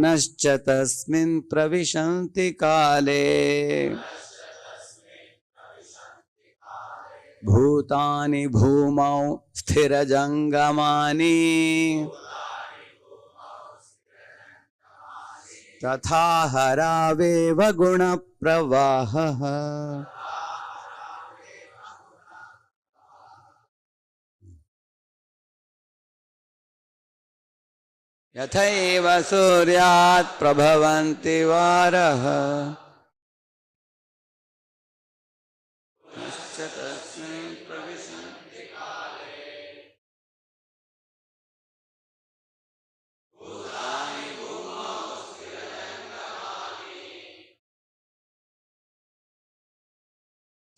Punascha tasmin pravishanti kale. Bhutani bhumau sthirajangamani. Tatha haraveva guna pravaha. Yathaiva suryat prabhavanti varaha.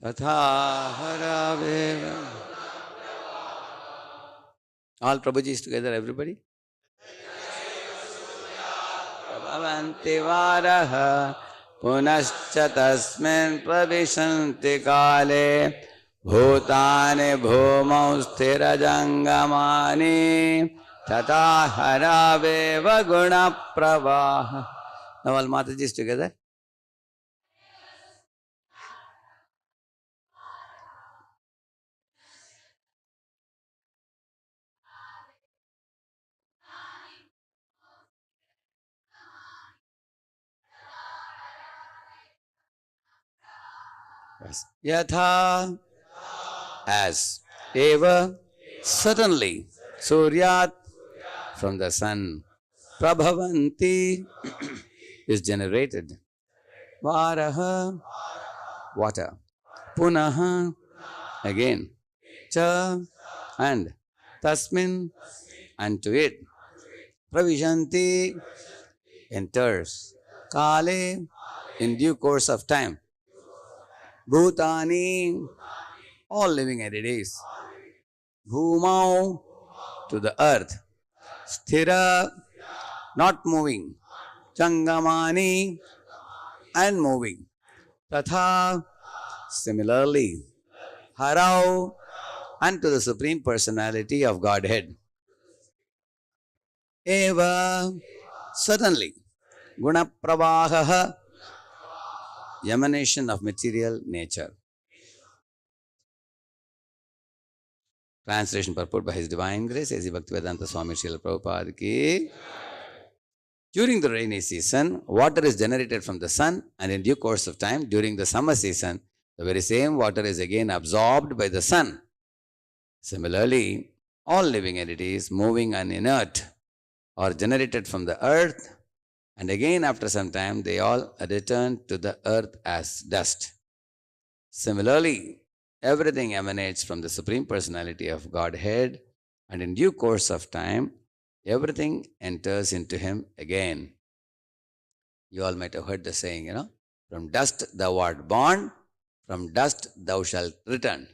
Tatha haraveva. All Prabhujis together, everybody. Prabhavanti varaha. Punascha tasmin pravishanti kale. Bhutane bhumau sthirajangamani. Tata haraveva guna pravaha. Now all Matajis together. Yes. Yatha, as, eva, certainly, suryat, from the sun, prabhavanti, is generated, varaha, water, punaha, again, cha, and, tasmin, and to it, pravishanti, enters, kale, in due course of time, bhutani, all living entities, bhumau, to the earth, sthira, not moving, changamani, and moving, tatha, similarly, harau, and to the Supreme Personality of Godhead, eva, certainly, guna pravaha, emanation of material nature. Translation purport by His Divine Grace, A.C. Bhaktivedanta Swami Srila Prabhupada ki. During the rainy season, water is generated from the sun, and in due course of time, during the summer season, the very same water is again absorbed by the sun. Similarly, all living entities, moving and inert, are generated from the earth, and again after some time, they all return to the earth as dust. Similarly, everything emanates from the Supreme Personality of Godhead, and in due course of time, everything enters into Him again. You all might have heard the saying, from dust thou art born, from dust thou shalt return.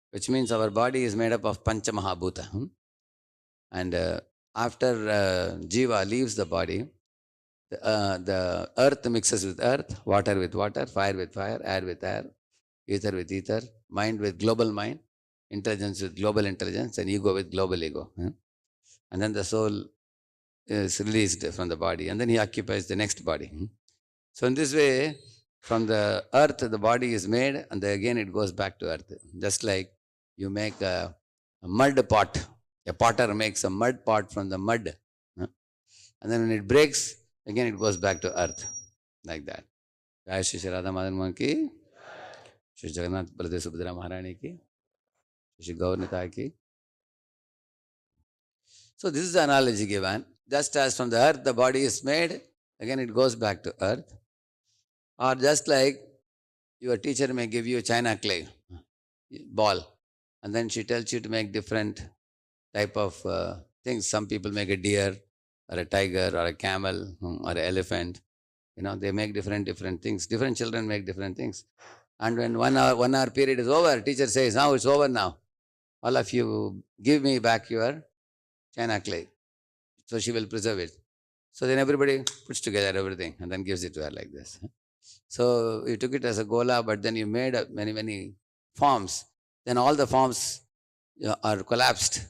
Which means our body is made up of Pancha Mahabhuta. And after Jiva leaves the body, the earth mixes with earth, water with water, fire with fire, air with air, ether with ether, mind with global mind, intelligence with global intelligence, and ego with global ego. And then the soul is released from the body, and then he occupies the next body. So in this way, from the earth, the body is made, and then again it goes back to earth. Just like you make a mud pot. A potter makes a mud pot from the mud. And then when it breaks, again it goes back to earth. Like that. Jai Shri Radha Madan Mohan ki, Shri Jagannath Baladev Subhadra Maharani ki, Shri Gaurnita ki. So this is the analogy given. Just as from the earth the body is made, again it goes back to earth. Or just like your teacher may give you china clay ball, and then she tells you to make different type of things. Some people make a deer, or a tiger, or a camel, or an elephant. They make different things. Different children make different things. And when 1 hour period is over, teacher says, now it's over now. All of you give me back your china clay. So she will preserve it. So then everybody puts together everything and then gives it to her like this. So you took it as a gola, but then you made many forms. Then all the forms are collapsed,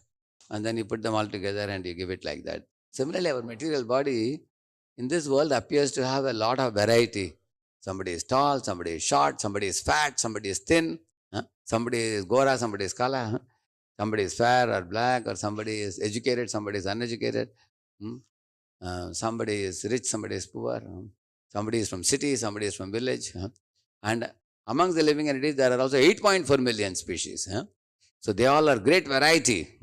and then you put them all together and you give it like that. Similarly, our material body, in this world appears to have a lot of variety. Somebody is tall, somebody is short, somebody is fat, somebody is thin, somebody is Gora, somebody is Kala, somebody is fair or black, or somebody is educated, somebody is uneducated. Somebody is rich, somebody is poor. Somebody is from city, somebody is from village. And amongst the living entities, there are also 8.4 million species. So they all are great variety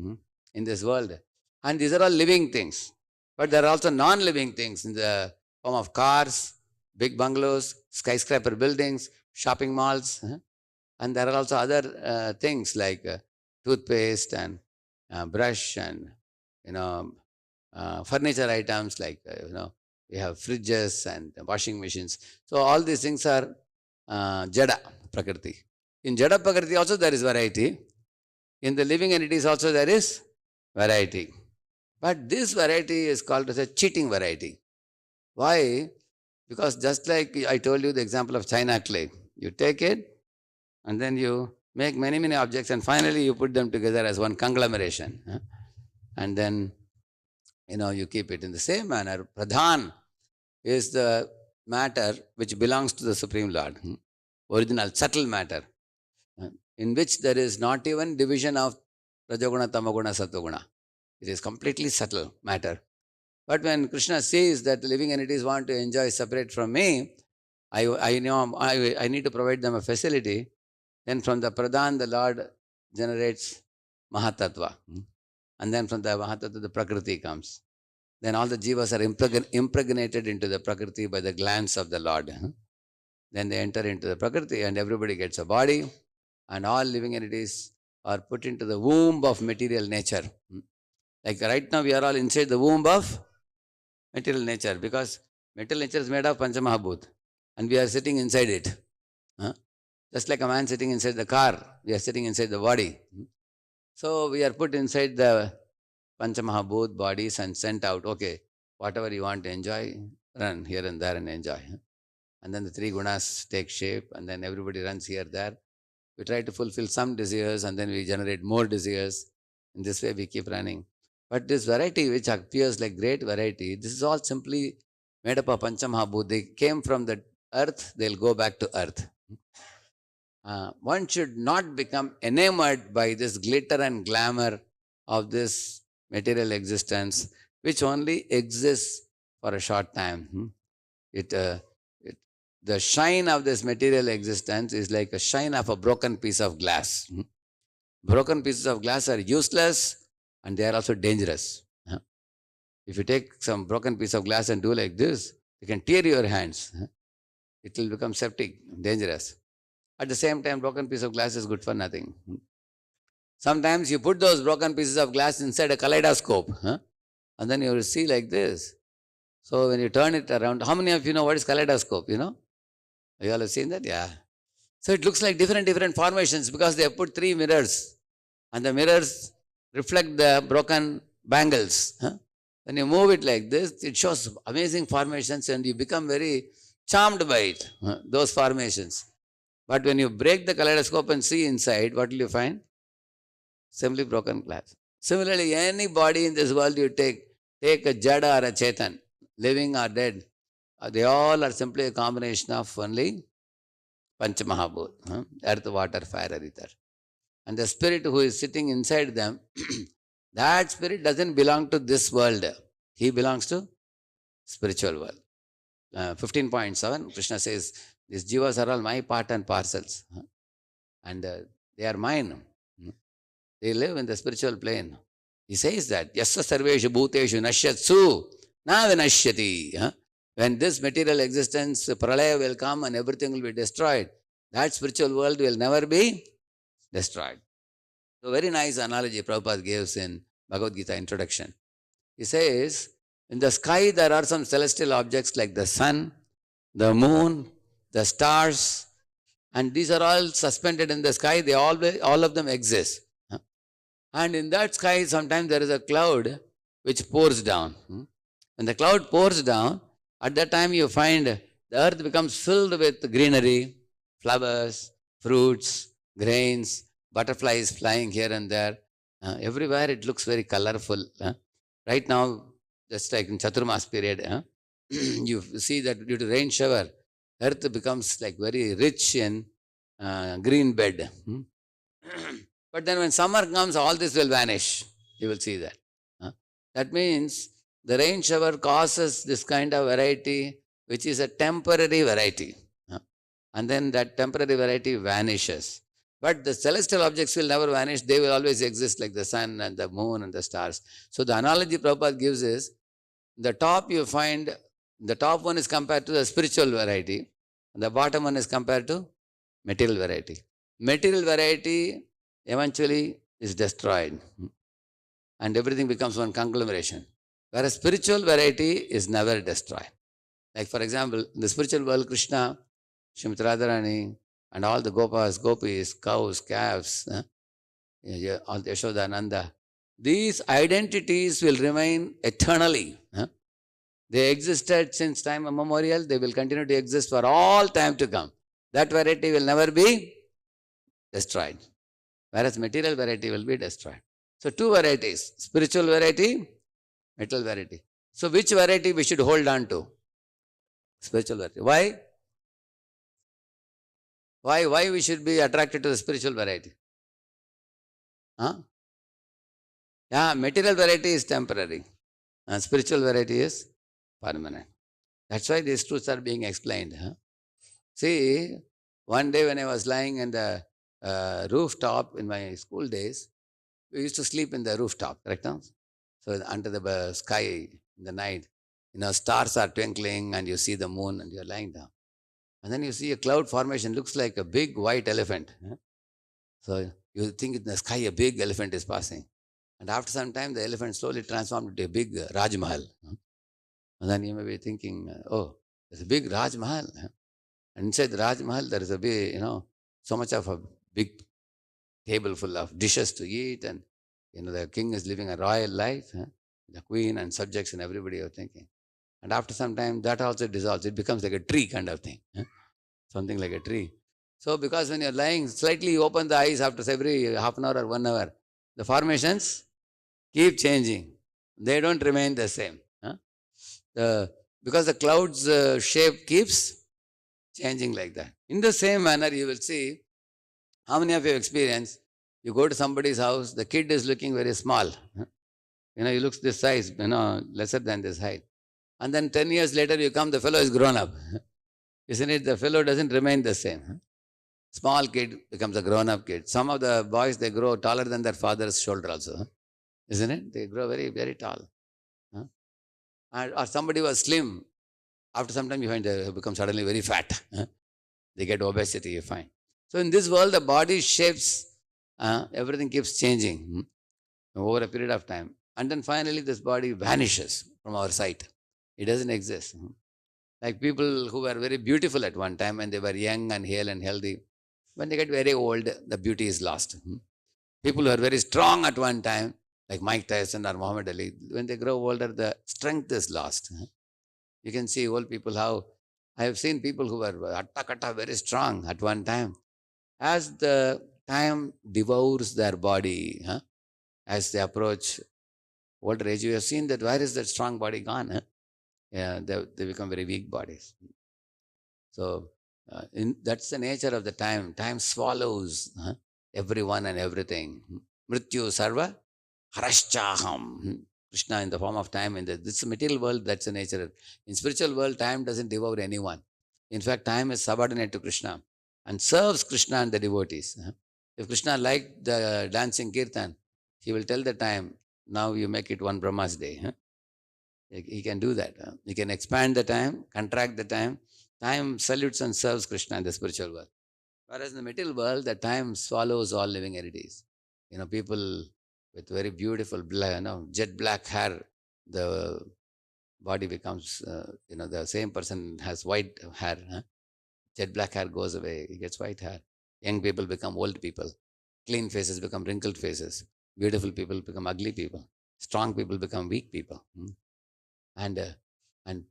in this world. And these are all living things. But there are also non-living things in the form of cars, big bungalows, skyscraper buildings, shopping malls. And there are also other things like toothpaste and brush and, furniture items like, we have fridges and washing machines. So all these things are Jada Prakriti. In Jada Prakriti also there is variety. In the living entities also there is variety. But this variety is called as a cheating variety. Why? Because just like I told you the example of China clay, you take it and then you make many, many objects and finally you put them together as one conglomeration. And then, you keep it in the same manner. Pradhan is the matter which belongs to the Supreme Lord, original, subtle matter, in which there is not even division of Rajaguna, Tamaguna, Satoguna. It is completely subtle matter. But when Krishna says that the living entities want to enjoy separate from me, I need to provide them a facility. Then from the Pradhan, the Lord generates Mahatattva. And then from the Mahatattva, the Prakriti comes. Then all the jivas are impregnated into the Prakriti by the glance of the Lord. Then they enter into the Prakriti and everybody gets a body, and all living entities are put into the womb of material nature. Like right now we are all inside the womb of material nature, because material nature is made of Panchamahabhut and we are sitting inside it. Just like a man sitting inside the car, we are sitting inside the body. So we are put inside the Panchamahabhut bodies and sent out. Okay, whatever you want to enjoy, run here and there and enjoy. And then the three gunas take shape and then everybody runs here, there. We try to fulfill some desires and then we generate more desires. In this way we keep running. But this variety which appears like great variety, this is all simply made up of Panchamahabhut. They came from the earth, they'll go back to earth. One should not become enamored by this glitter and glamour of this material existence, which only exists for a short time. The shine of this material existence is like a shine of a broken piece of glass. Broken pieces of glass are useless and they are also dangerous. If you take some broken piece of glass and do like this, you can tear your hands. It will become septic, dangerous. At the same time, broken piece of glass is good for nothing. Sometimes you put those broken pieces of glass inside a kaleidoscope, and then you will see like this. So when you turn it around, how many of you know what is kaleidoscope? You all have seen that? Yeah. So it looks like different formations because they have put 3 mirrors, and the mirrors reflect the broken bangles. When you move it like this, it shows amazing formations and you become very charmed by it, those formations. But when you break the kaleidoscope and see inside, what will you find? Simply broken glass. Similarly, any body in this world you take a jada or a chetan, living or dead, they all are simply a combination of only Panchamahabhut, earth, water, fire, or ether. And the spirit who is sitting inside them, that spirit doesn't belong to this world. He belongs to spiritual world. 15.7, Krishna says, these jivas are all my part and parcels. And they are mine. They live in the spiritual plane. He says that, Yassa sarveshu bhuteshu nashyatsu na vinashyati. When this material existence, pralaya will come and everything will be destroyed, that spiritual world will never be destroyed. So very nice analogy Prabhupada gives in Bhagavad Gita introduction. He says, in the sky there are some celestial objects like the sun, the moon, the stars, and these are all suspended in the sky. They all of them exist. And in that sky, sometimes there is a cloud which pours down. When the cloud pours down, at that time you find the earth becomes filled with greenery, flowers, fruits, grains, butterflies flying here and there. Everywhere it looks very colorful. Right now, just like in Chaturmas period, You see that due to rain shower, earth becomes like very rich in green bed. But then when summer comes, all this will vanish. You will see that. That means the rain shower causes this kind of variety, which is a temporary variety. And then that temporary variety vanishes. But the celestial objects will never vanish. They will always exist like the sun and the moon and the stars. So the analogy Prabhupada gives is, the top you find, the top one is compared to the spiritual variety, and the bottom one is compared to material variety. Material variety eventually is destroyed and everything becomes one conglomeration. Whereas spiritual variety is never destroyed. Like for example, in the spiritual world, Krishna, Srimati Radharani, and all the gopas, gopis, cows, calves, all the Yashoda, Nanda, these identities will remain eternally. They existed since time immemorial. They will continue to exist for all time to come. That variety will never be destroyed. Whereas material variety will be destroyed. So two varieties, spiritual variety, material variety. So which variety we should hold on to? Spiritual variety. Why? Why we should be attracted to the spiritual variety? Yeah, material variety is temporary and spiritual variety is permanent. That's why these truths are being explained. See, one day when I was lying in the rooftop in my school days, we used to sleep in the rooftop, correct? Now? So under the sky in the night, stars are twinkling and you see the moon and you're lying down. And then you see a cloud formation, looks like a big white elephant. So you think in the sky a big elephant is passing. And after some time, the elephant slowly transformed into a big Raj Mahal. And then you may be thinking, oh, there's a big Raj Mahal. And inside the Raj Mahal, there is a big, so much of a big table full of dishes to eat. And, the king is living a royal life. The queen and subjects and everybody are thinking. And after some time, that also dissolves. It becomes like a tree kind of thing. Something like a tree. So because when you're lying, slightly you open the eyes after every half an hour or 1 hour, the formations keep changing. They don't remain the same. Because the cloud's shape keeps changing like that. In the same manner, you will see, how many of you have experienced, you go to somebody's house, the kid is looking very small. He looks this size, lesser than this height. And then 10 years later, you come, the fellow is grown up. Isn't it? The fellow doesn't remain the same. Small kid becomes a grown-up kid. Some of the boys, they grow taller than their father's shoulder also. Isn't it? They grow very, very tall. Or somebody was slim. After some time, you find they become suddenly very fat. They get obesity, you find. So in this world, the body shapes, everything keeps changing over a period of time. And then finally, this body vanishes from our sight. It doesn't exist. Like people who were very beautiful at one time when they were young and hale and healthy, when they get very old, the beauty is lost. People who are very strong at one time, like Mike Tyson or Muhammad Ali, when they grow older, the strength is lost. You can see old people how, I have seen people who were atta very strong at one time. As the time devours their body, as they approach older age, you have seen that where is that strong body gone? They become very weak bodies. So that's the nature of the time. Time swallows everyone and everything. Mrityu sarva haraschaham. Krishna in the form of time. In this material world, that's the nature. In spiritual world, time doesn't devour anyone. In fact, time is subordinate to Krishna and serves Krishna and the devotees. If Krishna liked the dancing kirtan, he will tell the time, now you make it one Brahma's day. He can do that. He can expand the time, contract the time. Time salutes and serves Krishna in the spiritual world. Whereas in the material world, the time swallows all living entities. People with very beautiful jet black hair, the body becomes, the same person has white hair. Jet black hair goes away, he gets white hair. Young people become old people. Clean faces become wrinkled faces. Beautiful people become ugly people. Strong people become weak people. And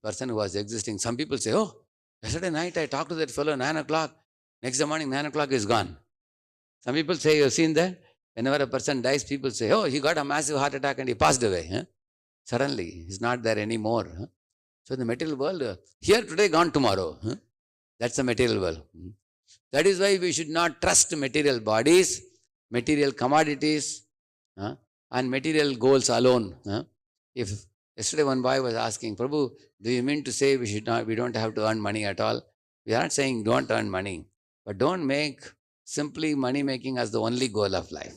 person who was existing, some people say, oh, yesterday night I talked to that fellow 9 o'clock. Next morning, 9 o'clock is gone. Some people say, you've seen that? Whenever a person dies, people say, oh, he got a massive heart attack and he passed away. Suddenly, he's not there anymore. So the material world, here today, gone tomorrow. That's the material world. That is why we should not trust material bodies, material commodities, and material goals alone. If yesterday one boy was asking, Prabhu, do you mean to say we don't have to earn money at all? We are not saying don't earn money, but don't make simply money making as the only goal of life.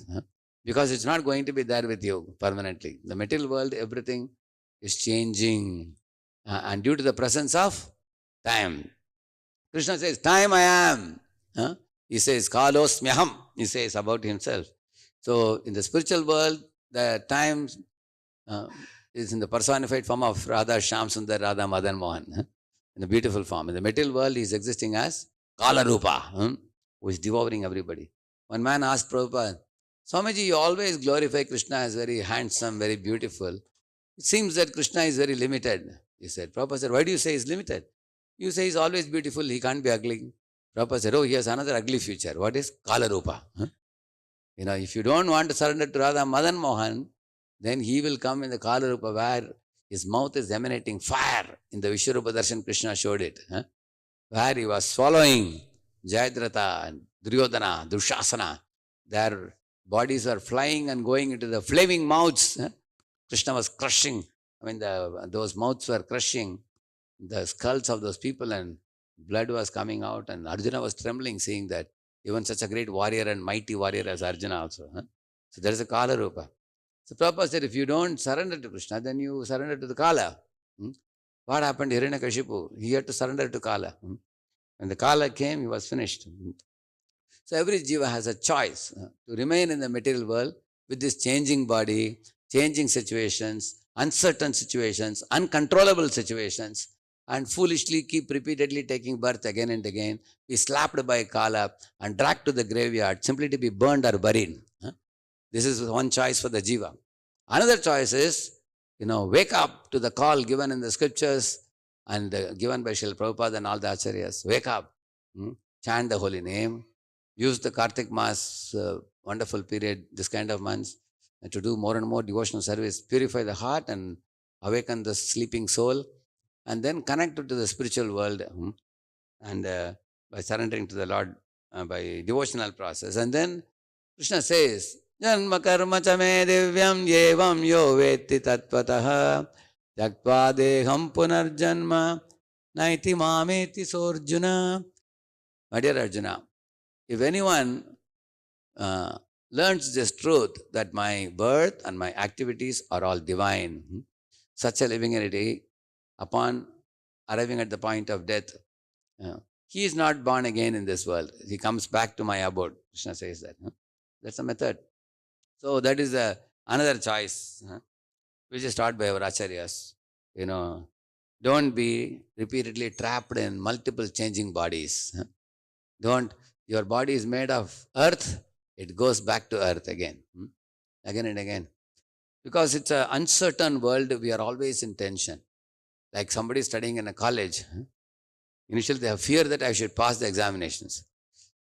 Because it's not going to be there with you permanently. The material world, everything is changing. And due to the presence of time. Krishna says, time I am. He says, Kalosmyaham. He says about himself. So in the spiritual world, the time is in the personified form of Radheshyam, Sundar, Radha, Madan, Mohan. In a beautiful form. In the material world, he is existing as Kalarupa, who is devouring everybody. One man asked Prabhupada, Swamiji, you always glorify Krishna as very handsome, very beautiful. It seems that Krishna is very limited. He said, Prabhupada said, why do you say he's limited? You say he's always beautiful, he can't be ugly. Prabhupada said, oh, he has another ugly future. What is Kalarupa? If you don't want to surrender to Radha Madan Mohan, then he will come in the Kalarupa where his mouth is emanating fire. In the Vishwarupa Darshan, Krishna showed it. Where he was swallowing Jayadratha, Duryodhana, Dushasana. Their bodies were flying and going into the flaming mouths. Krishna was crushing. Those mouths were crushing the skulls of those people and blood was coming out. And Arjuna was trembling, seeing that even such a great warrior and mighty warrior as Arjuna also. So there is a Kala Rupa. So Prabhupada said, if you don't surrender to Krishna, then you surrender to the Kala. What happened to Hiranyakashipu? He had to surrender to Kala. When the Kala came, he was finished. So every jiva has a choice to remain in the material world with this changing body, changing situations, uncertain situations, uncontrollable situations, and foolishly keep repeatedly taking birth again and again, be slapped by Kala and dragged to the graveyard simply to be burned or buried. This is one choice for the jiva. Another choice is, wake up to the call given in the scriptures and given by Srila Prabhupada and all the acharyas. Wake up, chant the holy name, use the Kartik Mas, wonderful period, this kind of months, to do more and more devotional service, purify the heart and awaken the sleeping soul, and then connect to the spiritual world and by surrendering to the Lord by devotional process. And then Krishna says, Janma karma cha me divyam yevam yo veti tatpataha tyaktva deham punarjanma naiti mameti sorjuna. My dear Arjuna, if anyone learns this truth that my birth and my activities are all divine, such a living entity, upon arriving at the point of death, he is not born again in this world. He comes back to my abode. Krishna says that. That's a method. So that is another choice, which is taught by our acharyas. Don't be repeatedly trapped in multiple changing bodies. Your body is made of earth, it goes back to earth again and again. Because it's an uncertain world, we are always in tension. Like somebody studying in a college, initially they have fear that I should pass the examinations.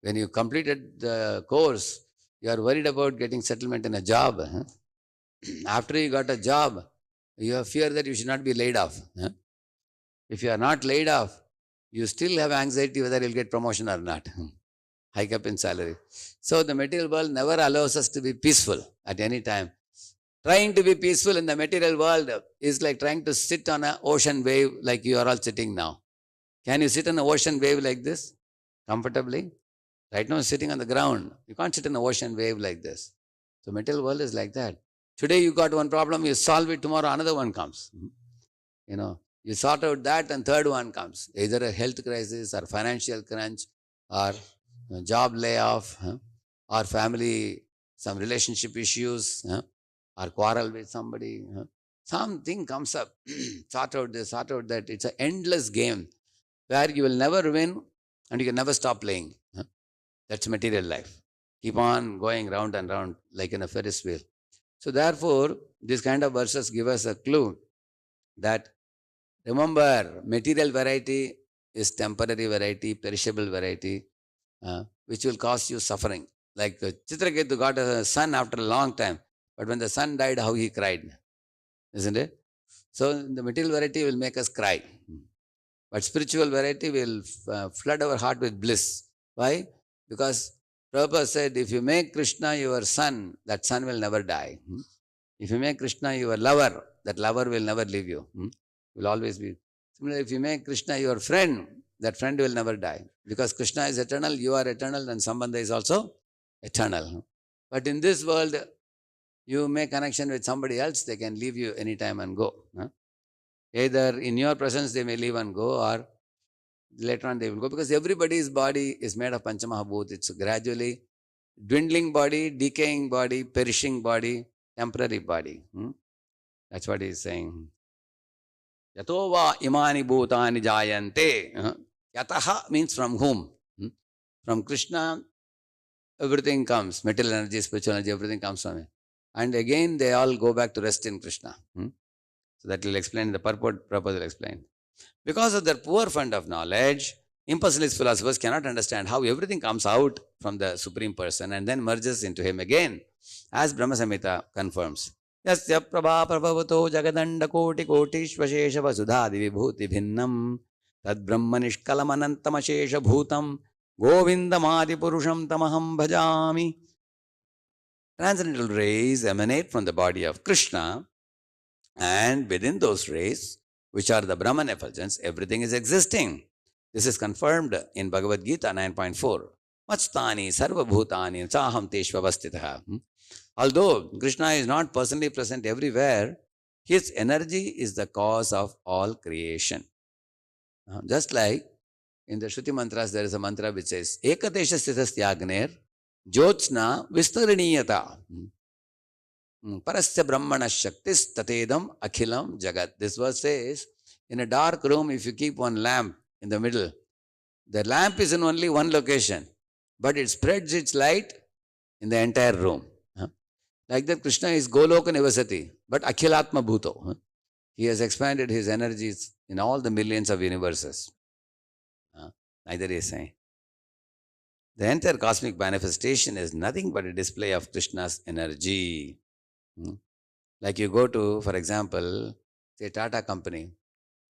When you completed the course, you are worried about getting settlement in a job. After you got a job, you have fear that you should not be laid off. If you are not laid off, you still have anxiety whether you'll get promotion or not. Hike up in salary. So the material world never allows us to be peaceful at any time. Trying to be peaceful in the material world is like trying to sit on an ocean wave like you are all sitting now. Can you sit on an ocean wave like this comfortably? Right now, sitting on the ground. You can't sit in an ocean wave like this. So material world is like that. Today you got one problem, you solve it, tomorrow another one comes. You sort out that and third one comes. Either a health crisis or financial crunch or job layoff or family, some relationship issues or quarrel with somebody. Something comes up. Sort out this, sort out that. It's an endless game where you will never win and you can never stop playing. That's material life. Keep on going round and round like in a Ferris wheel. So therefore, this kind of verses give us a clue that, remember, material variety is temporary variety, perishable variety, which will cause you suffering. Like Chitraketu got a son after a long time, but when the son died, how he cried, isn't it? So the material variety will make us cry. But spiritual variety will flood our heart with bliss. Why? Because Prabhupada said, if you make Krishna your son, that son will never die. If you make Krishna your lover, that lover will never leave you. Will always be. Similarly, if you make Krishna your friend, that friend will never die. Because Krishna is eternal, you are eternal, and Sambandha is also eternal. But in this world, you make connection with somebody else, they can leave you anytime and go. Either in your presence they may leave and go, or later on they will go, because everybody's body is made of Panchamahabhut. It's gradually dwindling body, decaying body, perishing body, temporary body. That's what he's saying. Yato va imani bhutani jayante. Yataha means from whom? From Krishna, everything comes. Material energy, spiritual energy, everything comes from him. And again, they all go back to rest in Krishna. So that will explain the purport, Prabhupada will explain. Because of their poor fund of knowledge, impulsivist philosophers cannot understand how everything comes out from the Supreme Person and then merges into Him again, as Brahma Samhita confirms. Yasya prabha prabhavato jagadanda koti kotishvashesha vasudhadi vibhuti bhinnam tad brahma nishkalam anantam ashesha bhutam govindamadi purusham tamaham bhajami. Transcendental rays emanate from the body of Krishna, and within those rays, which are the Brahman effulgence, everything is existing. This is confirmed in Bhagavad Gita 9.4. Machstani sarva bhutani chaham teshvavastitah. Although Krishna is not personally present everywhere, his energy is the cause of all creation. Just like in the Shruti mantras, there is a mantra which says, Ekatesha sthitastyagner jyotsna vistaraniyata. Parasya brahmana shaktis tatedam akhilam jagat. This verse says, in a dark room, if you keep one lamp in the middle, the lamp is in only one location, but it spreads its light in the entire room. Like that, Krishna is Goloka Nivasati, but Akhilatma Bhuto. He has expanded his energies in all the millions of universes. Neither is saying. The entire cosmic manifestation is nothing but a display of Krishna's energy. Like you go to, for example, say Tata company.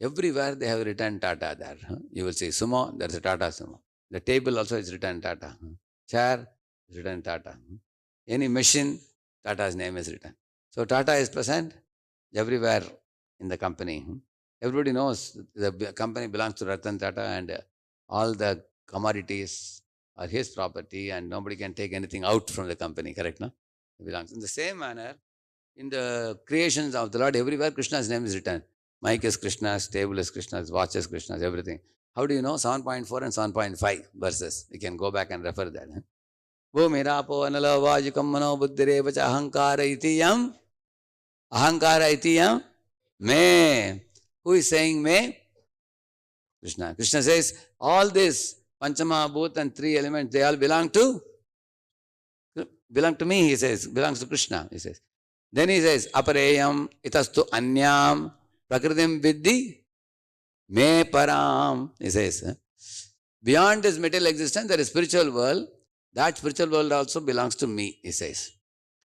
Everywhere they have written Tata there. You will see Sumo, there's a Tata Sumo. The table also is written Tata. Chair is written Tata. Any machine, Tata's name is written. So Tata is present everywhere in the company. Everybody knows the company belongs to Ratan Tata, and all the commodities are his property, and nobody can take anything out from the company, correct? No? It belongs. In the same manner, in the creations of the Lord, everywhere Krishna's name is written. Mic is Krishna's, table is Krishna's, watch is Krishna's, everything. How do you know? 7.4 and 7.5 verses. We can go back and refer that. Bhumirapo anala vajikam mano buddhirevacha ahankara itiyam. Ahankara itiyam. Me. Who is saying me? Krishna. Krishna says, all this, Panchama, Bhut and three elements, they all belong to me, he says. Belongs to Krishna, he says. Then he says, apareyam itastu anyam prakritim viddhi me param. He says, beyond this material existence, there is spiritual world. That spiritual world also belongs to me, he says.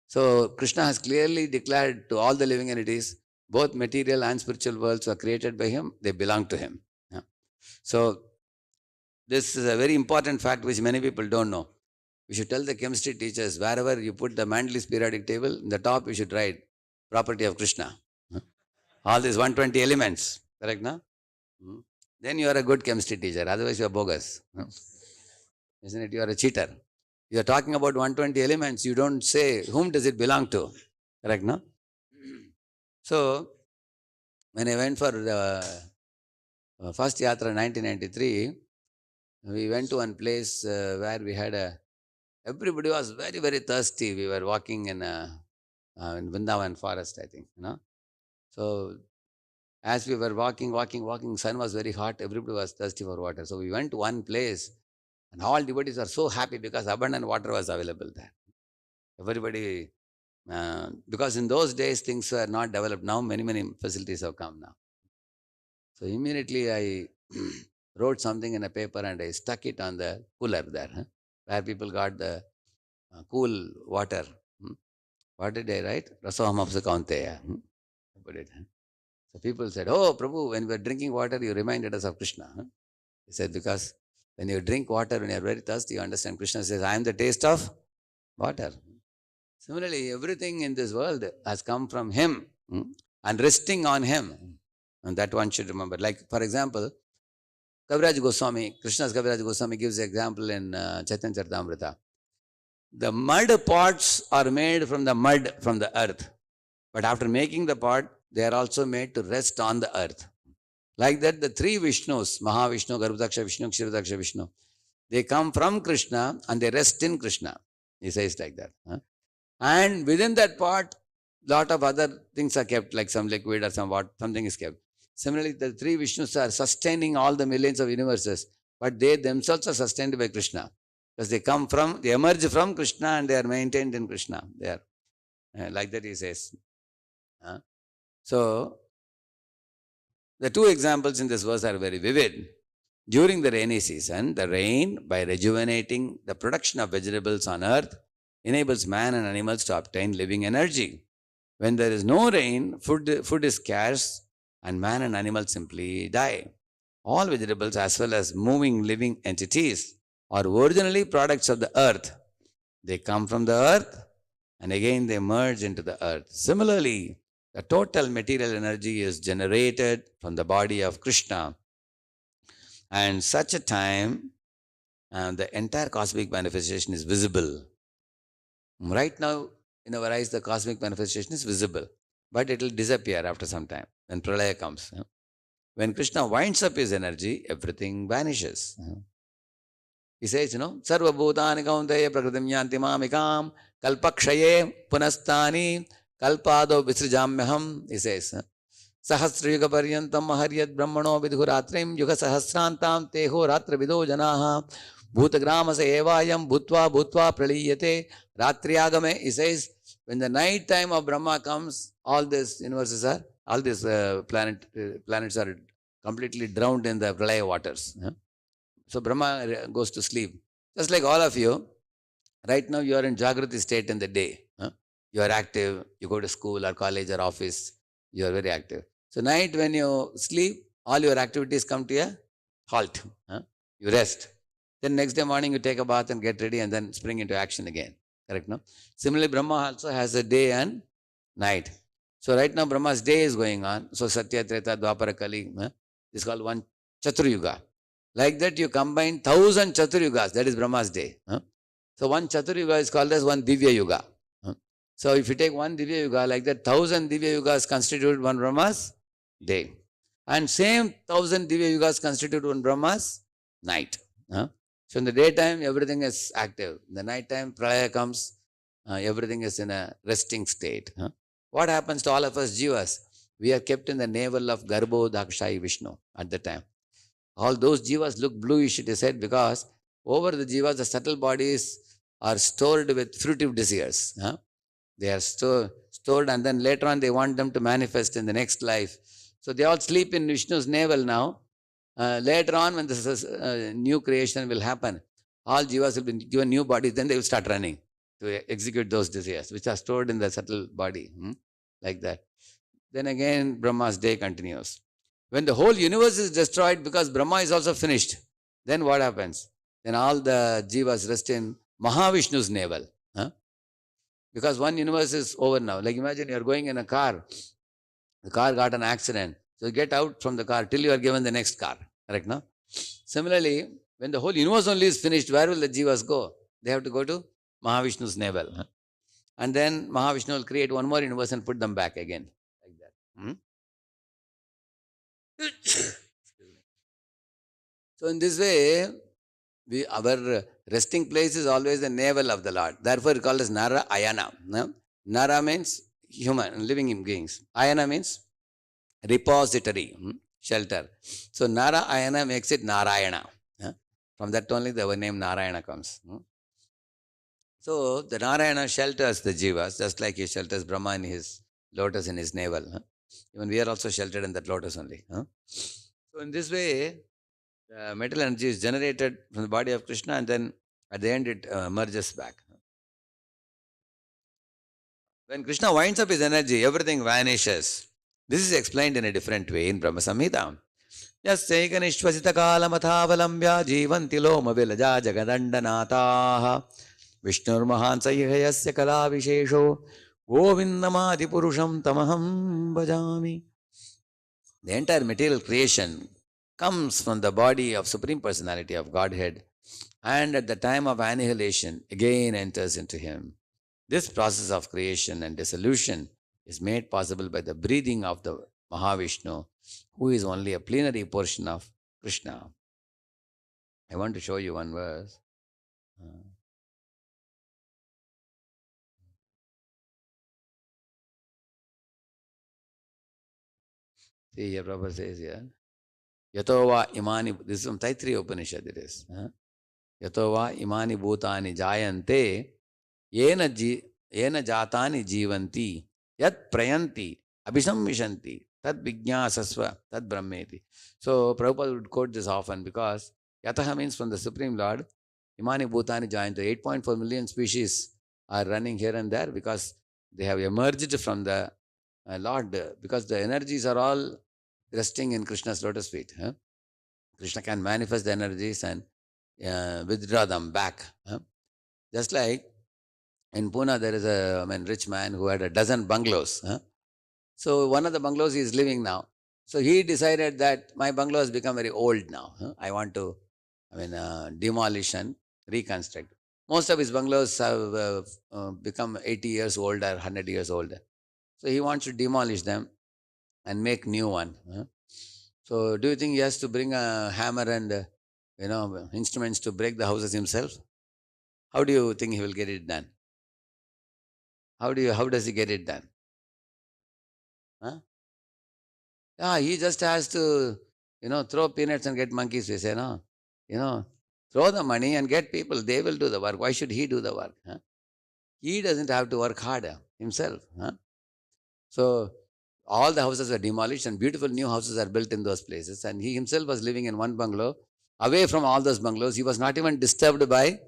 So Krishna has clearly declared to all the living entities, both material and spiritual worlds are created by him, they belong to him. So this is a very important fact which many people don't know. We should tell the chemistry teachers, wherever you put the Mandel's periodic table, in the top you should write property of Krishna. All these 120 elements, correct, no? Then you are a good chemistry teacher, otherwise you are bogus. Isn't it? You are a cheater. You are talking about 120 elements, you don't say whom does it belong to, correct, no? So, when I went for the first yatra 1993, we went to one place where we had everybody was very, very thirsty. We were walking in Vrindavan forest, I think, So, as we were walking, sun was very hot, everybody was thirsty for water. So, we went to one place and all devotees were so happy because abundant water was available there. Everybody, because in those days things were not developed. Now, many, many facilities have come now. So, immediately I wrote something in a paper and I stuck it on the cooler there, where people got the cool water. What did I write? Rasohamapsa kaunteya. Put it. So people said, "Oh, Prabhu, when we were drinking water, you reminded us of Krishna." He said, because when you drink water, when you are very thirsty, you understand. Krishna says, "I am the taste of water." Similarly, everything in this world has come from Him and resting on Him. And that one should remember. Like, for example, Kaviraj Goswami, Krishna's Kaviraj Goswami gives the example in Chaitanya Charitamrita. The mud pots are made from the mud from the earth. But after making the pot, they are also made to rest on the earth. Like that, the three Vishnus, Mahavishnu, Garbhodaksha Vishnu, Kshirodaksha Vishnu, they come from Krishna and they rest in Krishna. He says like that. And within that pot, lot of other things are kept, like some liquid or something is kept. Similarly, the three Vishnus are sustaining all the millions of universes, but they themselves are sustained by Krishna. Because they emerge from Krishna and they are maintained in Krishna. They are like that he says. So, the two examples in this verse are very vivid. During the rainy season, the rain, by rejuvenating the production of vegetables on earth, enables man and animals to obtain living energy. When there is no rain, food is scarce and man and animals simply die. All vegetables as well as moving living entities are originally products of the earth. They come from the earth and again they merge into the earth. Similarly, the total material energy is generated from the body of Krishna. And such a time, the entire cosmic manifestation is visible. Right now, in our eyes, the cosmic manifestation is visible, but it will disappear after some time when pralaya comes. When Krishna winds up his energy, everything vanishes. He says, Sarva bhutani kaunteya prakritim yanti mamikam kalpakshaye punastani kalpado visrijamyaham. He says, Sahasrayuga paryantam maharyat brahmano vidhuratrim yuga sahasrantam teho ratra vido janaha bhutagramasa evayam bhutva praliyate ratriagame. He says, when the night time of Brahma comes, all these universes are, all these planets are completely drowned in the pralaya waters. So Brahma goes to sleep. Just like all of you, right now you are in Jagrati state in the day. You are active, you go to school or college or office, you are very active. So night when you sleep, all your activities come to a halt. You rest. Then next day morning you take a bath and get ready and then spring into action again. Correct, no? Similarly, Brahma also has a day and night. So right now Brahma's day is going on. So Satya, Treta, Dwapara, Kali, this is called one Chaturyuga. Like that you combine 1,000 Chaturyugas, that is Brahma's day. So one Chaturyuga is called as one Divya Yuga. So if you take one Divya Yuga, like that 1,000 Divya Yugas constitute one Brahma's day. And same 1,000 Divya Yugas constitute one Brahma's night. So in the daytime, everything is active. In the night time, pralaya comes, everything is in a resting state. What happens to all of us jivas? We are kept in the navel of Garbho Dakshayi Vishnu at the time. All those jivas look bluish, it is said, because over the jivas, the subtle bodies are stored with fruitive desires. They are stored and then later on they want them to manifest in the next life. So they all sleep in Vishnu's navel now. Later on when this new creation will happen, all jivas will be given new bodies, then they will start running to execute those desires which are stored in the subtle body. Like that. Then again Brahma's day continues. When the whole universe is destroyed because Brahma is also finished, then what happens? Then all the jivas rest in Mahavishnu's navel. Because one universe is over now. Like imagine you are going in a car, the car got an accident. So you get out from the car till you are given the next car. Correct, no? Similarly, when the whole universe only is finished, where will the jivas go? They have to go to Mahavishnu's navel. And then Mahavishnu will create one more universe and put them back again. Like that. So in this way, our resting place is always the navel of the Lord. Therefore, it called as Nara Ayana. Nara means human, living beings. Ayana means repository, shelter. So Nara Ayana makes it Narayana. From that only the name Narayana comes. So the Narayana shelters the jivas, just like he shelters Brahma in his lotus in his navel. Even we are also sheltered in that lotus only. So in this way, the material energy is generated from the body of Krishna and then at the end it merges back. When Krishna winds up his energy, everything vanishes. This is explained in a different way in Brahma Samhita. Yasaikanishvasita kalamathavalambya jivanti loma vilaja jagadandanaataha Vishnur mahansayasya kala vishesho govindamadi purusham tamaham bhajami. The entire material creation comes from the body of Supreme Personality of Godhead, and at the time of annihilation again enters into him. This process of creation and dissolution is made possible by the breathing of the Mahavishnu, who is only a plenary portion of Krishna. I want to show you one verse. See here, Prabhupada says here, Yatova imani, this is from Taittiriya Upanishad it is. Yatova imani bhutani jayante yena jatani jivanti yat prayanti abhisamvishanti tad vijnasasva tad brahmeti. So Prabhupada would quote this often because Yataha means from the Supreme Lord, imani bhutani jayante, 8.4 million species are running here and there because they have emerged from the Lord, because the energies are all resting in Krishna's lotus feet. Krishna can manifest the energies and withdraw them back. Just like in Pune, there is a rich man who had a dozen bungalows. So one of the bungalows he is living now. So he decided that my bungalow has become very old now. I want to, demolish and reconstruct. Most of his bungalows have become 80 years old or 100 years old. So he wants to demolish them and make new one. So do you think he has to bring a hammer and instruments to break the houses himself? How do you think he will get it done? How does he get it done? Yeah, he just has to, throw peanuts and get monkeys, we say, no? Throw the money and get people, they will do the work. Why should he do the work? He doesn't have to work harder himself. So all the houses were demolished and beautiful new houses are built in those places. And he himself was living in one bungalow. Away from all those bungalows, he was not even disturbed by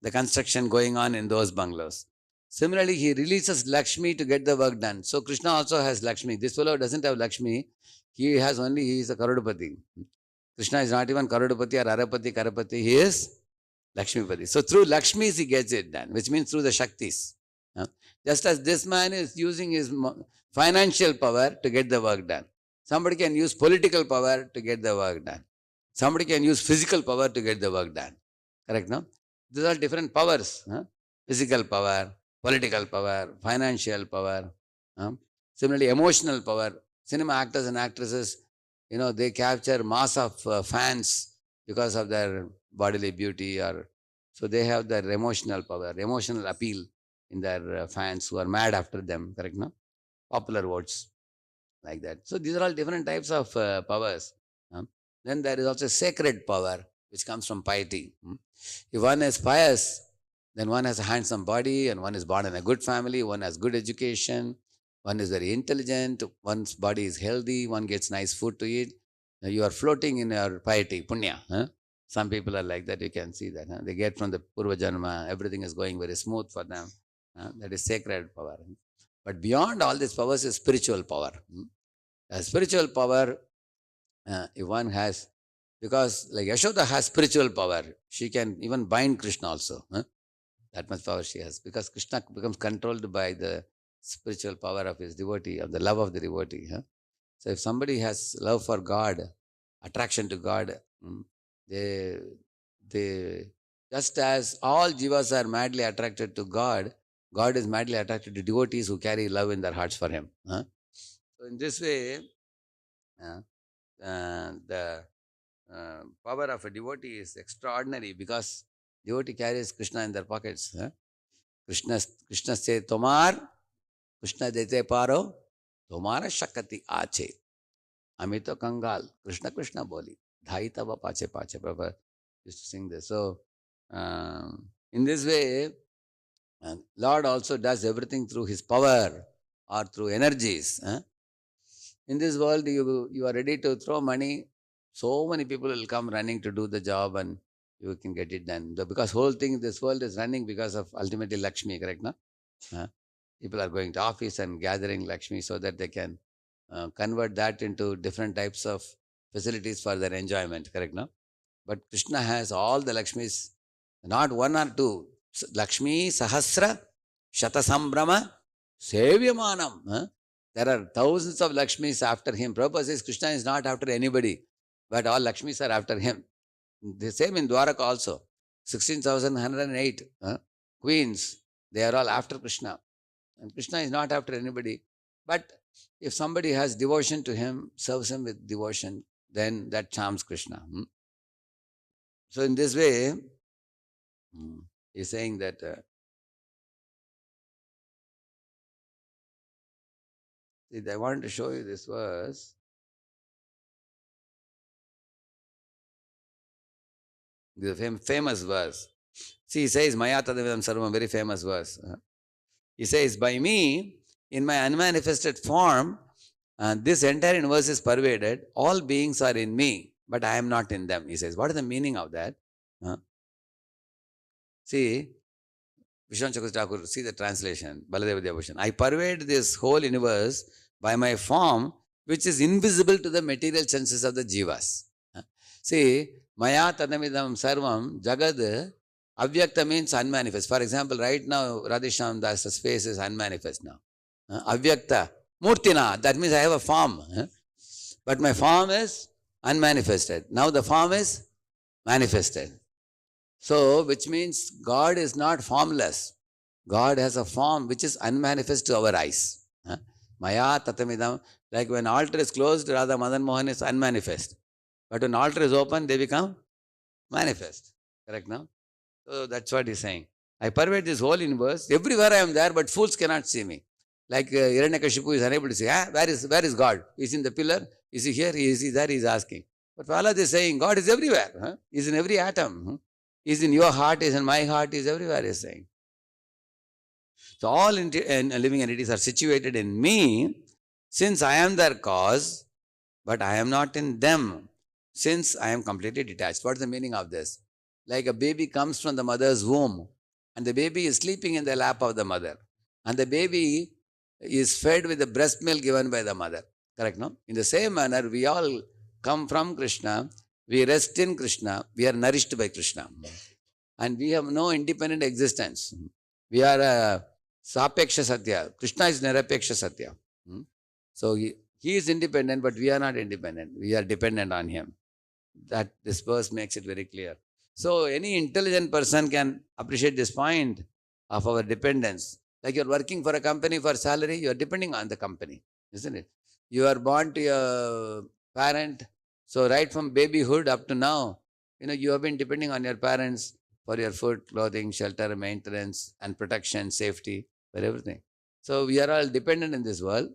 the construction going on in those bungalows. Similarly, he releases Lakshmi to get the work done. So Krishna also has Lakshmi. This fellow doesn't have Lakshmi. He is a Karudapati. Krishna is not even Karudapati or Arapati, Karapati. He is Lakshmipati. So through Lakshmis he gets it done, which means through the Shaktis. Just as this man is using his financial power to get the work done. Somebody can use political power to get the work done. Somebody can use physical power to get the work done. Correct, no? These are different powers. Physical power, political power, financial power. Similarly, emotional power. Cinema actors and actresses, they capture mass of fans because of their bodily beauty, or so they have their emotional power, emotional appeal in their fans who are mad after them. Correct, no? Popular votes, like that. So these are all different types of powers. Then there is also sacred power, which comes from piety. If one is pious, then one has a handsome body, and one is born in a good family, one has good education, one is very intelligent, one's body is healthy, one gets nice food to eat. Now you are floating in your piety, punya. Some people are like that, you can see that. They get from the Purva Janma, everything is going very smooth for them. That is sacred power. But beyond all these powers is spiritual power. A spiritual power, if one has, because like Yashoda has spiritual power, she can even bind Krishna also. That much power she has, because Krishna becomes controlled by the spiritual power of his devotee, of the love of the devotee. So if somebody has love for God, attraction to God, they just as all jivas are madly attracted to God, God is madly attracted to devotees who carry love in their hearts for him. So in this way, the power of a devotee is extraordinary, because devotee carries Krishna in their pockets. Krishna say, Tomar, Krishna dete paro, Tomara shakati ache. Amito Kangal, Krishna Krishna boli. Dhai tava pache pache. Prabhupada used to sing this. So, in this way, Lord also does everything through his power or through energies. In this world, you are ready to throw money. So many people will come running to do the job, and you can get it done. Because whole thing, this world is running because of ultimately Lakshmi, correct? No? People are going to office and gathering Lakshmi so that they can convert that into different types of facilities for their enjoyment, correct, no? But Krishna has all the Lakshmis, not one or two. Lakshmi Sahasra Shatasambrama Sevyamanam. There are thousands of Lakshmis after him. Prabhupada says Krishna is not after anybody, but all Lakshmis are after him. The same in Dwaraka also. 16,108 queens, they are all after Krishna. And Krishna is not after anybody. But if somebody has devotion to him, serves him with devotion, then that charms Krishna. So in this way, he's saying that I wanted to show you this verse. The famous verse. See, he says, Maya Tadavidam Sarvam, very famous verse. He says, by me, in my unmanifested form, this entire universe is pervaded. All beings are in me, but I am not in them. He says, what is the meaning of that? See, Vishwan Chakravarti Thakur, see the translation, Baladeva Devabhushan. I pervade this whole universe by my form, which is invisible to the material senses of the jivas. See, Maya Tadamidam Sarvam, Jagad, Avyakta means unmanifest. For example, right now, Radheshyam Das's face is unmanifest now. Avyakta, Murtina, that means I have a form. But my form is unmanifested. Now the form is manifested. So, which means God is not formless. God has a form which is unmanifest to our eyes. Maya Tatamidam, like when altar is closed, Radha Madan Mohan is unmanifest. But when altar is open, they become manifest. Correct now? So that's what he's saying. I pervade this whole universe. Everywhere I am there, but fools cannot see me. Like Hiranyakashipu is unable to say, where is God? Is he in the pillar? Is he here? Is he there? He is asking. But Prahlad is saying, God is everywhere. He is in every atom. He is in your heart, he is in my heart, he is everywhere, he is saying. So all living entities are situated in me, since I am their cause, but I am not in them, since I am completely detached. What is the meaning of this? Like a baby comes from the mother's womb, and the baby is sleeping in the lap of the mother, and the baby is fed with the breast milk given by the mother. Correct, no? In the same manner, we all come from Krishna, we rest in Krishna, we are nourished by Krishna. And we have no independent existence. We are a Sapeksha Satya. Krishna is Nirapeksha Satya. So he is independent, but we are not independent. We are dependent on him. That this verse makes it very clear. So any intelligent person can appreciate this point of our dependence. Like you're working for a company for salary, you're depending on the company, isn't it? You are born to your parent. So right from babyhood up to now, you have been depending on your parents for your food, clothing, shelter, maintenance, and protection, safety, for everything. So we are all dependent in this world.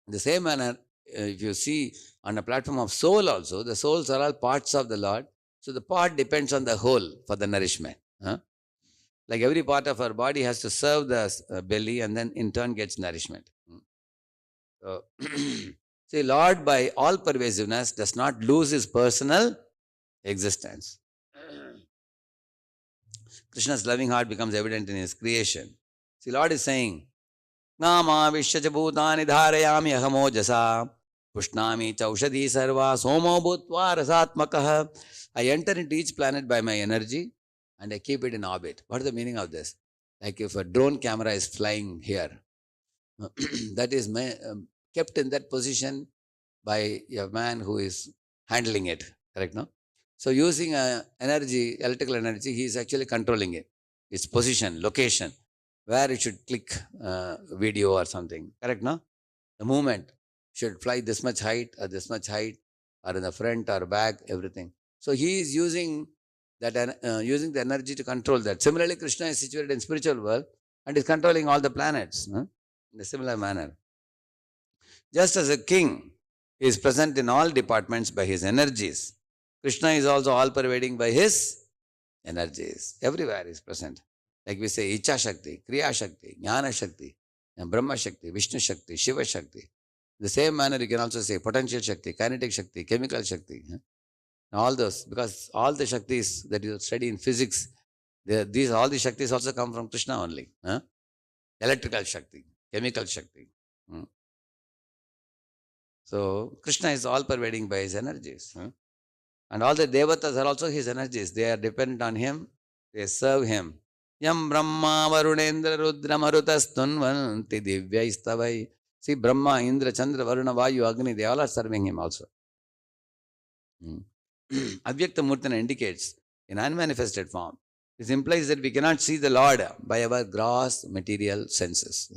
In the same manner, if you see on a platform of soul also, the souls are all parts of the Lord. So the part depends on the whole for the nourishment. Like every part of our body has to serve the belly and then in turn gets nourishment. So, see, Lord by all pervasiveness does not lose his personal existence. Krishna's loving heart becomes evident in his creation. See, Lord is saying, Nama Vishyacha Bhutani Dharayami Ahamojasa Pushnami Chaushadhi Sarva Somo Bhutva Rasatmakaha. I enter into each planet by my energy and I keep it in orbit. What is the meaning of this? Like if a drone camera is flying here, that is kept in that position by a man who is handling it. Correct, no? So using energy, electrical energy, he is actually controlling it. Its position, location, where it should click video or something. Correct, no? The movement should fly this much height, or in the front or back, everything. So he is using that using the energy to control that. Similarly, Krishna is situated in spiritual world and is controlling all the planets in a similar manner. Just as a king is present in all departments by his energies, Krishna is also all-pervading by his energies. Everywhere he is present. Like we say, Icha Shakti, Kriya Shakti, Jnana Shakti, and Brahma Shakti, Vishnu Shakti, Shiva Shakti. In the same manner, you can also say potential Shakti, kinetic Shakti, chemical Shakti. All those, because all the Shaktis that you study in physics, all the Shaktis also come from Krishna only. Electrical Shakti, chemical Shakti. So Krishna is all pervading by his energies. And all the devatas are also his energies. They are dependent on him. They serve him. Yam Brahma Varunendra Rudra Marutastunvanti Divyaistavai. See, Brahma, Indra, Chandra, Varuna, Vayu, Agni, they all are serving him also. Avyakta Murtana indicates in unmanifested form. This implies that we cannot see the Lord by our gross material senses.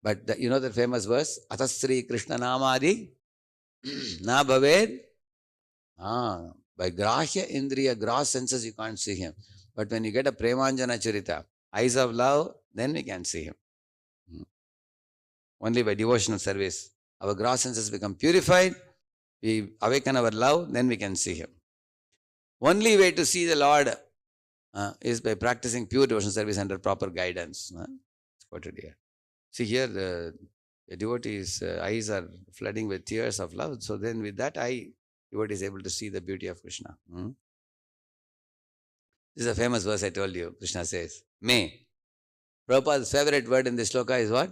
But you know the famous verse, Atasri Krishna Namadi Na Bhaved. By Grahya Indriya, gross senses, you can't see him. But when you get a Premanjana Charita, eyes of love, then we can see him. Only by devotional service. Our gross senses become purified, we awaken our love, then we can see him. Only way to see the Lord is by practicing pure devotional service under proper guidance. It's quoted here. See here, the devotee's eyes are flooding with tears of love. So then with that eye, devotee is able to see the beauty of Krishna. This is a famous verse I told you. Krishna says, May. Prabhupada's favorite word in this sloka is what?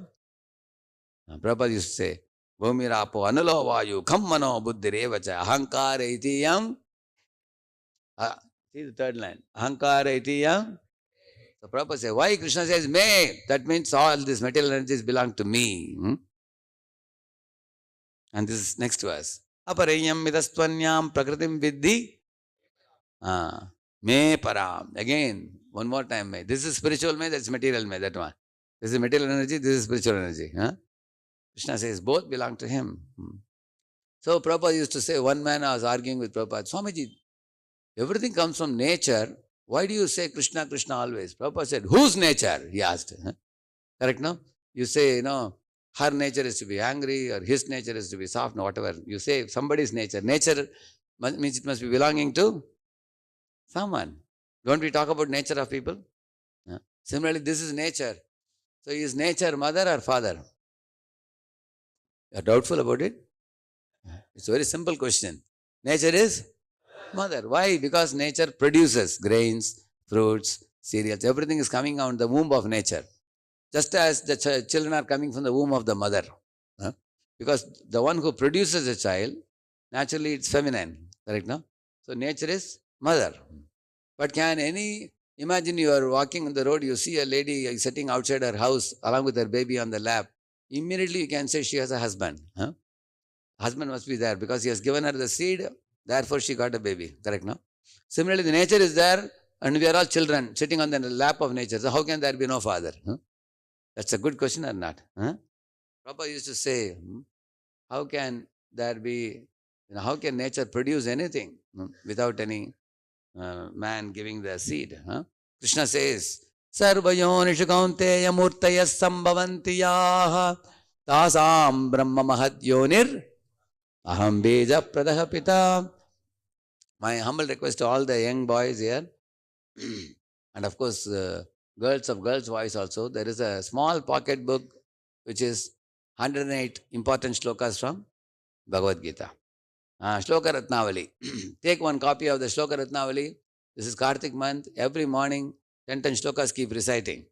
Prabhupada used to say, Bhumirapo anulo vayu kammano buddhirevacha ahankara itiyam. See the third line. Ahankara itiyam. So Prabhupada says, why Krishna says, May? That means all these material energies belong to me. And this is next verse. Aparayam midastvanyam prakritim viddhi. May param. Again, one more time may. This is spiritual may, that's material may, that one. This is material energy, this is spiritual energy. Krishna says both belong to him. So Prabhupada used to say, one man I was arguing with Prabhupada, Swamiji, everything comes from nature. Why do you say Krishna, Krishna always? Prabhupada said, whose nature? He asked. Correct, no? You say, her nature is to be angry or his nature is to be soft, no, whatever. You say somebody's nature. Nature means it must be belonging to someone. Don't we talk about nature of people? Similarly, this is nature. So is nature mother or father? You are doubtful about it? It's a very simple question. Nature is mother. Why? Because nature produces grains, fruits, cereals. Everything is coming out of the womb of nature. Just as the children are coming from the womb of the mother. Because the one who produces a child, naturally it's feminine. Correct, no? So nature is mother. But can imagine you are walking on the road, you see a lady sitting outside her house along with her baby on the lap. Immediately you can say she has a husband. Husband must be there because he has given her the seed, therefore she got a baby. Correct, no? Similarly, the nature is there and we are all children sitting on the lap of nature. So how can there be no father? That's a good question or not? Prabhupada used to say, how can there be, how can nature produce anything without any man giving the seed? Krishna says, Sarvayonishu kaunteya murtayas sambhavanti yaha tasam brahma mahad yonir aham beja pradaha pita. My humble request to all the young boys here, and of course, girls of girls' voice also, there is a small pocket book which is 108 important shlokas from Bhagavad Gita. Shloka Ratnavali. Take one copy of the Shloka Ratnavali. This is Kartik month. Every morning, 10 shlokas keep reciting.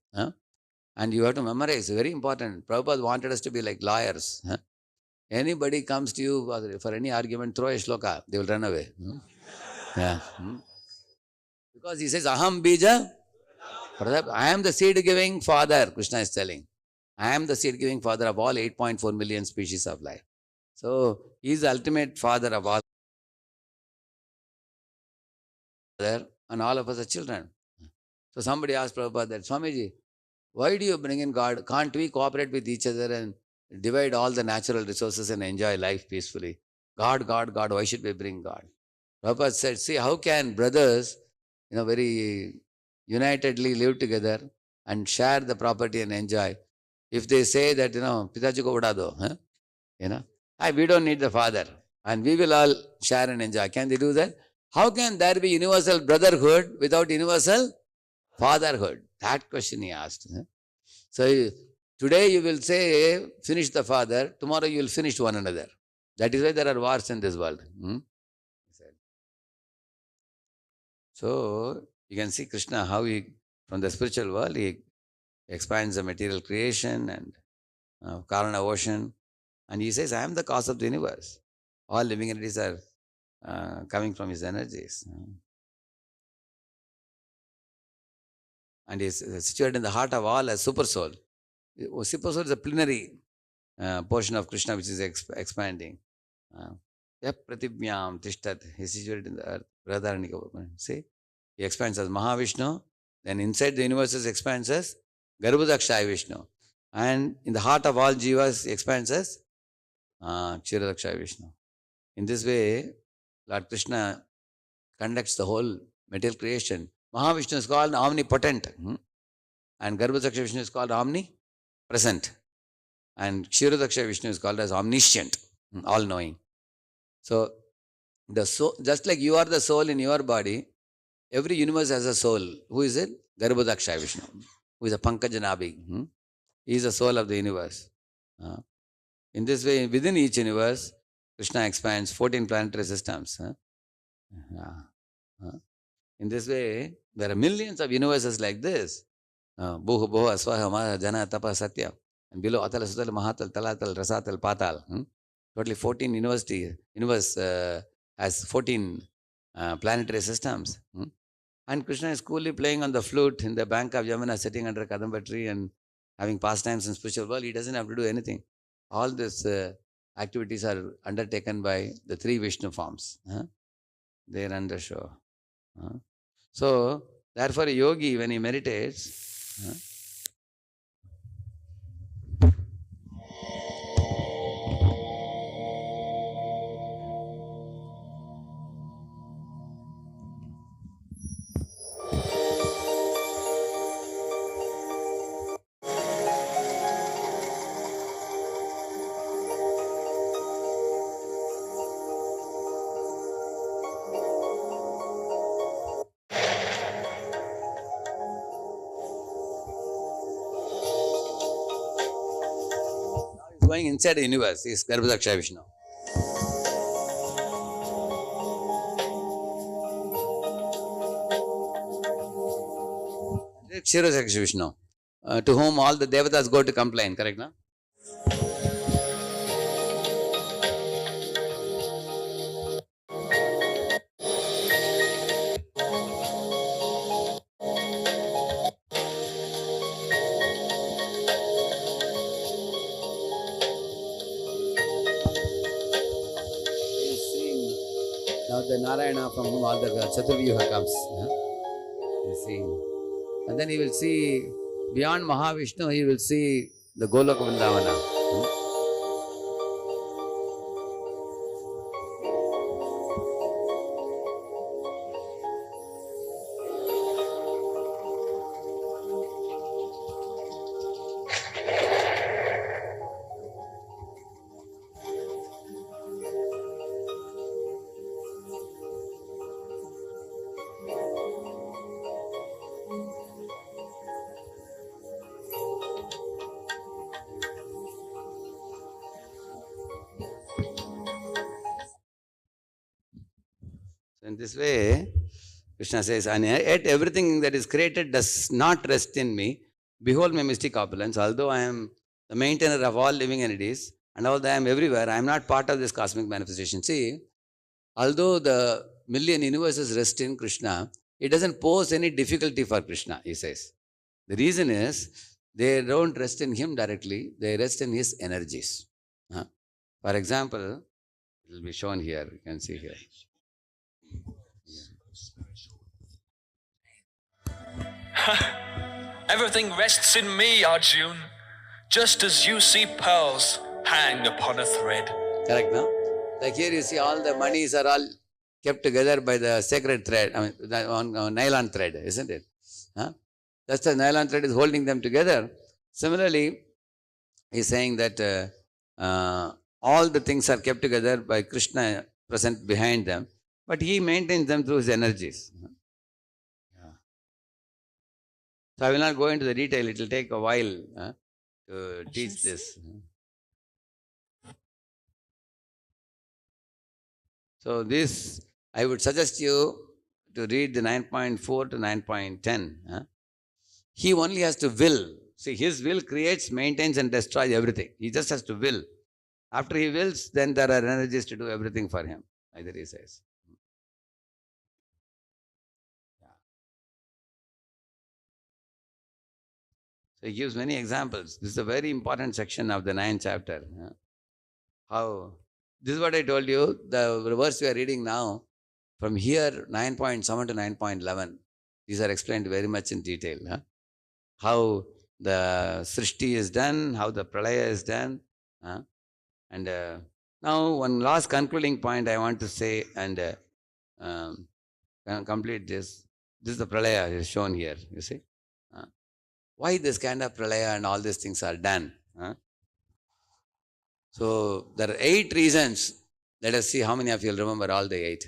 And you have to memorize. Very important. Prabhupada wanted us to be like lawyers. Anybody comes to you for any argument, throw a shloka. They will run away. Yeah. Because he says, Aham bija. I am the seed-giving father, Krishna is telling. I am the seed-giving father of all 8.4 million species of life. So, he is the ultimate father of all. And all of us are children. So, somebody asked Prabhupada that, Swamiji, why do you bring in God? Can't we cooperate with each other and divide all the natural resources and enjoy life peacefully? God, God, God, why should we bring God? Prabhupada said, see, how can brothers, very unitedly live together and share the property and enjoy? If they say that, Pitaji ko uda do, we don't need the father and we will all share and enjoy. Can they do that? How can there be universal brotherhood without universal fatherhood? That question he asked. So today you will say, finish the father, tomorrow you will finish one another. That is why there are wars in this world. So you can see Krishna, how he, from the spiritual world, he expands the material creation and Karana ocean. And he says, I am the cause of the universe. All living entities are coming from his energies. And he is situated in the heart of all as super soul. Super soul is a plenary portion of Krishna which is expanding. Yap pratibhyam tishtat. He is situated in the earth. Radharnika. See? He expands as Mahavishnu. Then inside the universe expands as Garbhodakshaya Vishnu. And in the heart of all jivas, he expands as Kshirodakshaya Vishnu. In this way, Lord Krishna conducts the whole material creation. Mahavishnu is called omnipotent. And Garbhodakshaya Vishnu is called omnipresent. And Kshirodakshaya Vishnu is called as omniscient, all-knowing. So, the soul, just like you are the soul in your body, every universe has a soul. Who is it? Garbhodakshaya Vishnu, who is a Pankajanabi. He is the soul of the universe. In this way, within each universe, Krishna expands 14 planetary systems. In this way, there are millions of universes like this. Bhuha, Bhuva, Swaha, Maha, Jana, Tapa, Satya. And below Atal, Sutal, Mahatal, Talatal, Rasatal, Patal. Totally 14 universe has 14 planetary systems. And Krishna is coolly playing on the flute in the bank of Yamuna, sitting under a Kadamba tree and having pastimes in spiritual world. He doesn't have to do anything. All these activities are undertaken by the three Vishnu forms. They are under show. So, therefore, a yogi, when he meditates, going inside the universe is Garbhodakshaya Vishnu. Kshirodakshaya Vishnu, to whom all the devatas go to complain, correct, no? Now the Narayana from whom all the Chaturvyuha comes. You see. And then he will see, beyond Mahavishnu, he will see the Goloka Vrindavana. In this way, Krishna says, and yet everything that is created does not rest in me. Behold my mystic opulence. Although I am the maintainer of all living entities, and although I am everywhere, I am not part of this cosmic manifestation. See, although the million universes rest in Krishna, it doesn't pose any difficulty for Krishna, he says. The reason is, they don't rest in him directly, they rest in his energies. For example, it will be shown here, you can see here. Everything rests in me, Arjun, just as you see pearls hang upon a thread. Correct, no? Like here you see all the monies are all kept together by the sacred thread, on nylon thread, isn't it? That's the nylon thread is holding them together. Similarly, he's saying that all the things are kept together by Krishna present behind them, but he maintains them through his energies. So I will not go into the detail, it will take a while to teach this. So this, I would suggest you to read the 9.4 to 9.10. He only has to will. See, his will creates, maintains and destroys everything. He just has to will. After he wills, then there are energies to do everything for him. Either he says. So he gives many examples. This is a very important section of the 9th chapter. How this is what I told you. The verse we are reading now, from here 9.7 to 9.11, these are explained very much in detail. How the Srishti is done, how the Pralaya is done. And now one last concluding point I want to say and um, complete this. This is the Pralaya is shown here, you see. Why this kind of Pralaya and all these things are done? So there are 8 reasons. Let us see how many of you will remember all the 8.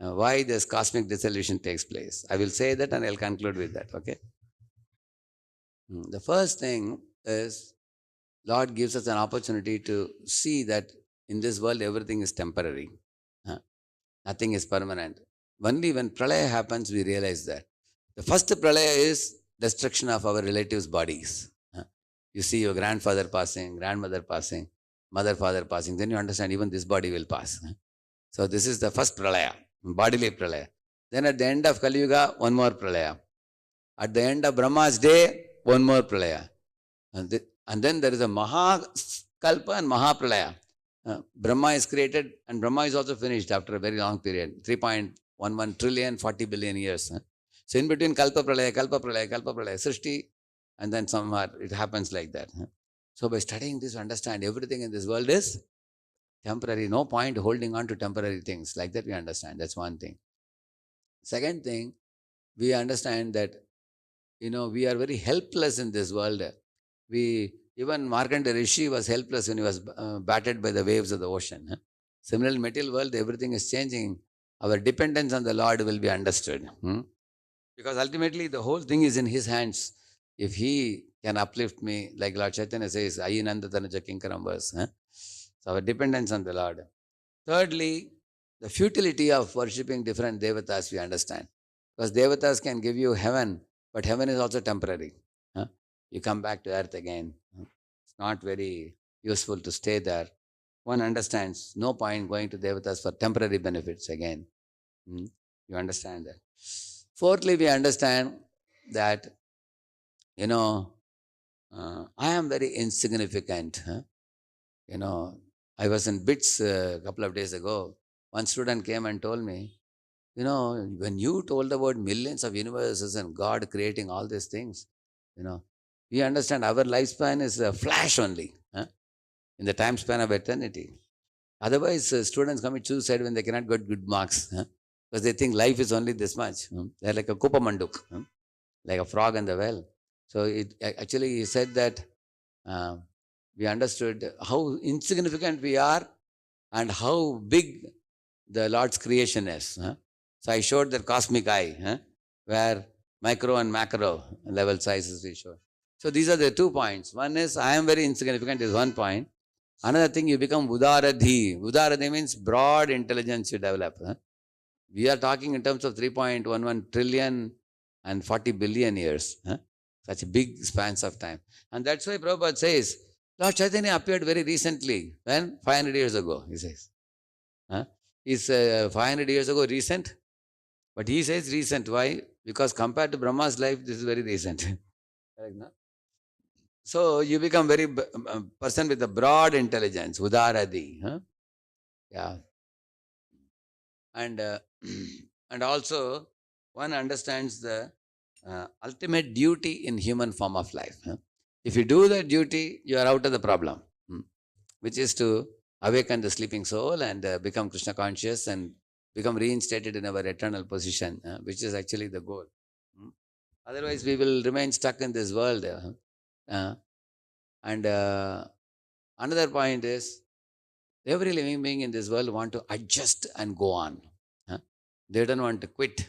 Why this cosmic dissolution takes place. I will say that and I'll conclude with that, okay? The first thing is Lord gives us an opportunity to see that in this world everything is temporary. Nothing is permanent. Only when Pralaya happens, we realize that. The first Pralaya is destruction of our relatives' bodies. You see your grandfather passing, grandmother passing, mother, father passing, then you understand even this body will pass. So this is the first Pralaya, bodily Pralaya. Then at the end of Kali Yuga, one more Pralaya. At the end of Brahma's day, one more Pralaya. And then there is a Mahakalpa and Mahapralaya. Brahma is created and Brahma is also finished after a very long period, 3.11 trillion, 40 billion years. So in between Kalpa Pralaya, Srishti, and then somewhere it happens like that. So by studying this, understand everything in this world is temporary. No point holding on to temporary things. Like that we understand. That's one thing. Second thing, we understand that, we are very helpless in this world. Even Markandeya Rishi was helpless when he was battered by the waves of the ocean. Similarly, material world, everything is changing. Our dependence on the Lord will be understood. Because ultimately, the whole thing is in His hands. If He can uplift me, like Lord Chaitanya says, Ayinanda Tanaja Kinkaram verse. So our dependence on the Lord. Thirdly, the futility of worshipping different devatas we understand. Because devatas can give you heaven, but heaven is also temporary. You come back to earth again. It's not very useful to stay there. One understands no point going to devatas for temporary benefits again. You understand that. Fourthly, we understand that, I am very insignificant. I was in BITS a couple of days ago. One student came and told me, when you told about millions of universes and God creating all these things, we understand our lifespan is a flash only in the time span of eternity. Otherwise, students commit suicide when they cannot get good marks because they think life is only this much. They're like a kupamanduk, like a frog in the well. So actually he said that we understood how insignificant we are and how big the Lord's creation is. So I showed that cosmic eye where micro and macro level sizes we showed. So these are the 2 points. One is I am very insignificant is one point. Another thing, you become Udaradhi. Udaradhi means broad intelligence you develop. We are talking in terms of 3.11 trillion and 40 billion years. Such big spans of time. And that's why Prabhupada says, Lord Chaitanya appeared very recently. When? 500 years ago, he says. Is 500 years ago recent? But he says recent. Why? Because compared to Brahma's life, this is very recent. Correct, no? So you become very person with a broad intelligence, Udaradi. Yeah. And and also one understands the ultimate duty in human form of life. If you do that duty, you are out of the problem, which is to awaken the sleeping soul and become Krishna conscious and become reinstated in our eternal position, which is actually the goal. Otherwise, we will remain stuck in this world. And another point is, every living being in this world want to adjust and go on. They don't want to quit.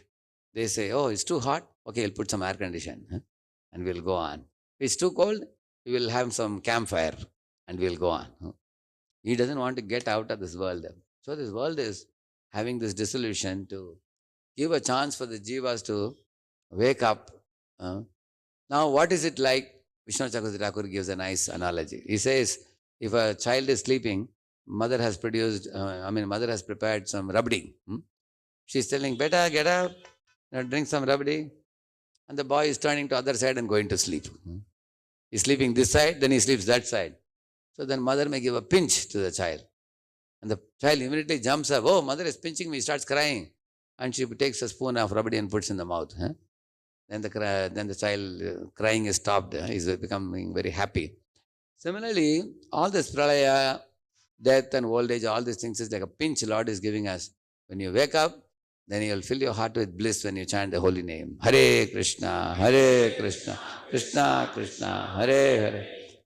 They say, oh, it's too hot. Okay, we'll put some air condition and we'll go on. If it's too cold, we will have some campfire and we'll go on. He doesn't want to get out of this world. So this world is having this dissolution to give a chance for the jivas to wake up. Now, what is it like? Vishnu Chakravarti Thakur gives a nice analogy. He says, If a child is sleeping, mother has mother has prepared some rabdi. She's telling, beta, get up, drink some rabdi. And the boy is turning to other side and going to sleep. He's sleeping this side, then he sleeps that side. So then mother may give a pinch to the child. And the child immediately jumps up. Oh, mother is pinching me, starts crying. And she takes a spoon of rabdi and puts in the mouth. Then the child crying is stopped. He's becoming very happy. Similarly, all this pralaya, death and old age, all these things is like a pinch Lord is giving us. When you wake up, then you'll fill your heart with bliss when you chant the holy name. Hare Krishna, Krishna Krishna, Hare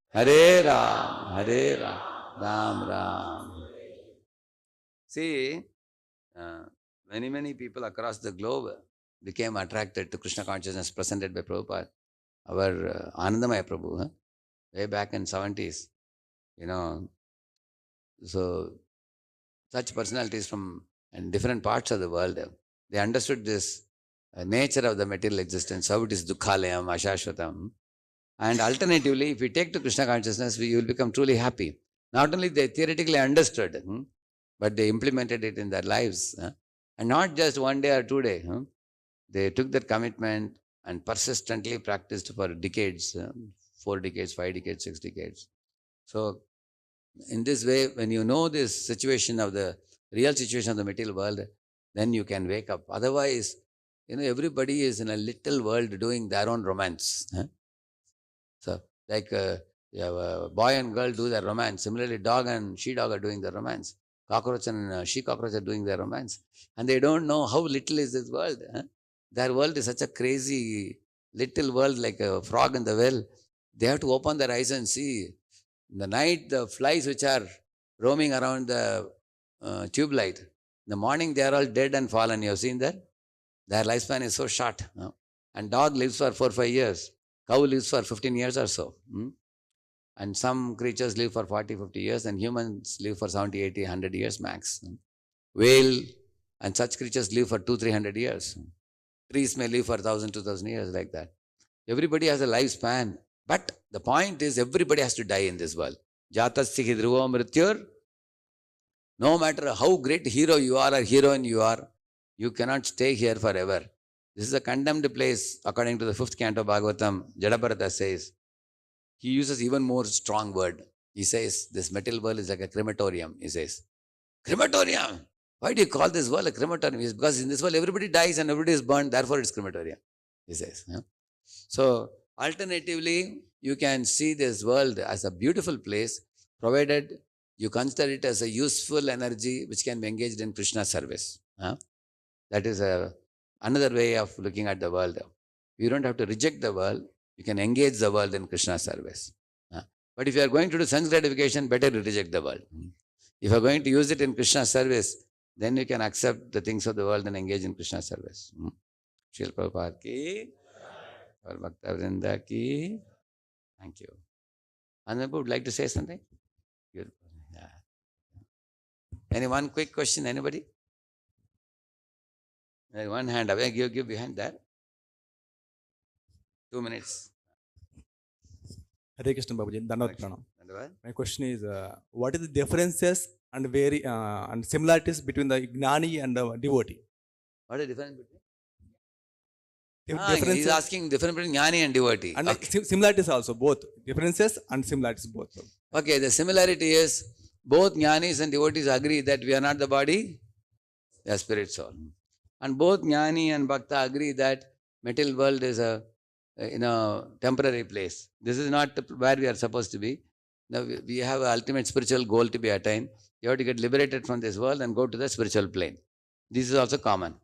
Hare, Hare Ram, Ram Ram. See, many people across the globe became attracted to Krishna consciousness presented by Prabhupada. Our Anandamaya Prabhu, way back in 70s, so such personalities from different parts of the world, they understood this nature of the material existence, how it is dukkhalayam, ashashvatam. And alternatively, if we take to Krishna consciousness, we will become truly happy. Not only they theoretically understood, but they implemented it in their lives. And not just one day or 2 days. They took that commitment and persistently practiced for decades, 4 decades, 5 decades, 6 decades. So in this way, when you know this situation of the real situation of the material world, then you can wake up. Otherwise, everybody is in a little world doing their own romance. So like a boy and girl do their romance. Similarly, dog and she-dog are doing their romance. Cockroach and she-cockroach are doing their romance. And they don't know how little is this world. Their world is such a crazy little world, like a frog in the well. They have to open their eyes and see. In the night, the flies which are roaming around the tube light, in the morning they are all dead and fallen. You have seen that? Their lifespan is so short. And dog lives for 4 or 5 years. Cow lives for 15 years or so. And some creatures live for 40, 50 years, and humans live for 70, 80, 100 years max. Whale and such creatures live for 200, 300 years. Trees may live for 1,000, 2,000 years, like that. Everybody has a lifespan. But the point is, everybody has to die in this world. Jatasya dhruvo mrityur. No matter how great hero you are or heroine you are, you cannot stay here forever. This is a condemned place, according to the 5th canto Bhagavatam. Jadabharata says, he uses even more strong word. He says, this material world is like a crematorium. He says, crematorium? Why do you call this world a crematorium? It's because in this world everybody dies and everybody is burned, therefore it's crematorium, he says. So, alternatively, you can see this world as a beautiful place, provided you consider it as a useful energy which can be engaged in Krishna service. That is another way of looking at the world. You don't have to reject the world. You can engage the world in Krishna service. But if you are going to do sense gratification, better to reject the world. If you are going to use it in Krishna service, then you can accept the things of the world and engage in Krishna service. Srila Prabhupada ki, or Bhakta Vrinda ki. Thank you. Anandapur would like to say something? Yeah. Any one quick question, anybody? One hand away, give behind that. 2 minutes. Hare Krishna Babuji, Dandavat Pranam. Dandavad. My question is, what is the differences and similarities between the Gnani and the devotee? What is the difference between? Differences He's asking difference between Jnani and devotee. and Okay. similarities also, both. Differences and similarities both. Okay, the similarity is both Jnanis and devotees agree that we are not the body, we are spirit soul. And both Jnani and Bhakta agree that material world is a temporary place. This is not where we are supposed to be. Now we have an ultimate spiritual goal to be attained. You have to get liberated from this world and go to the spiritual plane. This is also common.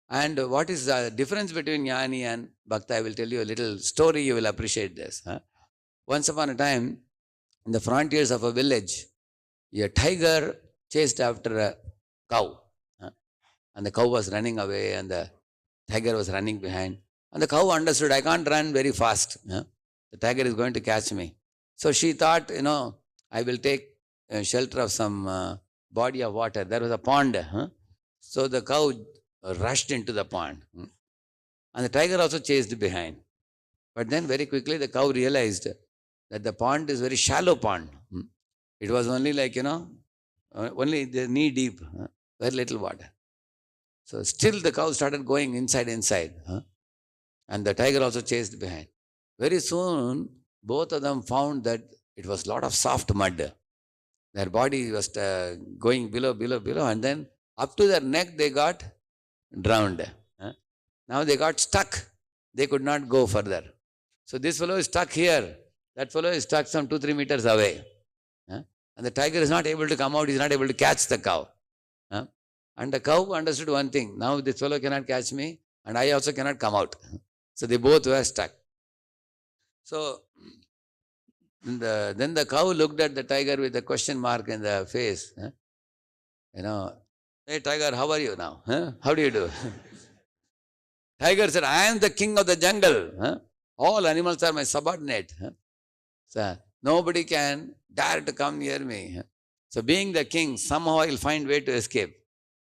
And what is the difference between Jnani and Bhakta? I will tell you a little story, you will appreciate this. Once upon a time, in the frontiers of a village, a tiger chased after a cow. And the cow was running away and the tiger was running behind. And the cow understood, I can't run very fast. The tiger is going to catch me. So she thought, I will take shelter of some body of water. There was a pond. So the cow rushed into the pond. And the tiger also chased behind. But then very quickly the cow realized that the pond is a very shallow pond. It was only like, only the knee deep, very little water. So still the cow started going inside, and the tiger also chased behind. Very soon, both of them found that it was a lot of soft mud. Their body was going below, and then up to their neck they got drowned. Now they got stuck. They could not go further. So this fellow is stuck here. That fellow is stuck some 2-3 meters away. And the tiger is not able to come out. He is not able to catch the cow. And the cow understood one thing. Now this fellow cannot catch me, and I also cannot come out. So they both were stuck. So then the cow looked at the tiger with a question mark in the face. Hey tiger, how are you now? How do you do? Tiger said, I am the king of the jungle. All animals are my subordinate. So nobody can dare to come near me. So being the king, somehow I'll find way to escape.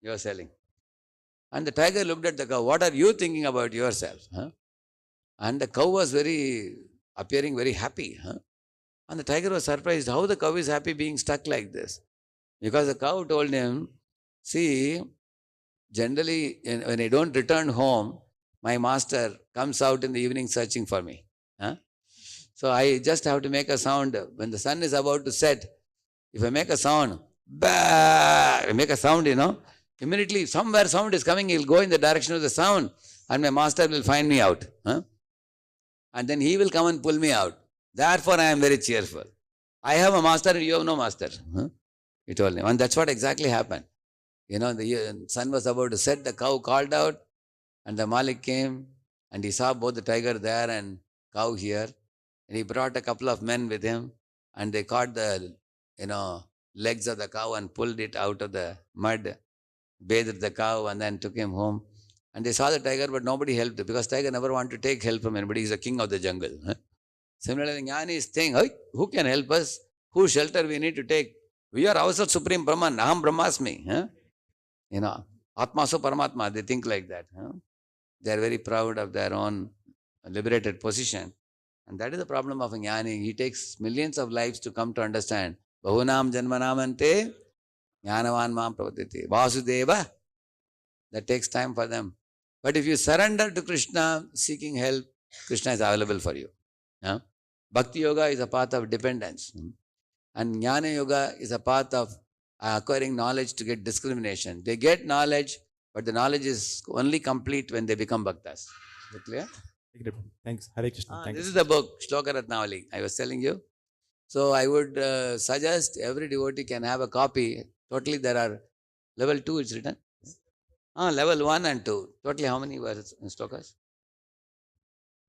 You are selling. And the tiger looked at the cow. What are you thinking about yourself? And the cow was appearing very happy. And the tiger was surprised how the cow is happy being stuck like this. Because the cow told him, see, generally when I don't return home, my master comes out in the evening searching for me. So I just have to make a sound. When the sun is about to set, if I make a sound, bah, I make a sound, immediately somewhere sound is coming, he'll go in the direction of the sound and my master will find me out. And then he will come and pull me out. Therefore, I am very cheerful. I have a master and you have no master. He told him. And that's what exactly happened. The sun was about to set, the cow called out, and the Malik came and he saw both the tiger there and cow here. And he brought a couple of men with him and they caught the, legs of the cow and pulled it out of the mud, bathed the cow and then took him home. And they saw the tiger, but nobody helped because tiger never wanted to take help from anybody. He's the king of the jungle. Similarly, Jnani is saying, hey, who can help us? Whose shelter we need to take? We are ourselves Supreme Brahman. Aham Brahmasmi. Atmaso Paramatma. They think like that. They are very proud of their own liberated position. And that is the problem of a Jnani. He takes millions of lives to come to understand. Bahunam Janmanamante Jnanavan Mam Pravatiti. Vasudeva. That takes time for them. But if you surrender to Krishna seeking help, Krishna is available for you. Bhakti Yoga is a path of dependence. And Jnana Yoga is a path of acquiring knowledge to get discrimination. They get knowledge, but the knowledge is only complete when they become bhaktas. Is that clear? Thanks. Hare Krishna. Thanks. This is the book, Shloka Ratnavali, I was telling you. So I would suggest every devotee can have a copy. Totally there are level 2 it's written. Level 1 and 2. Totally how many verses in shlokas?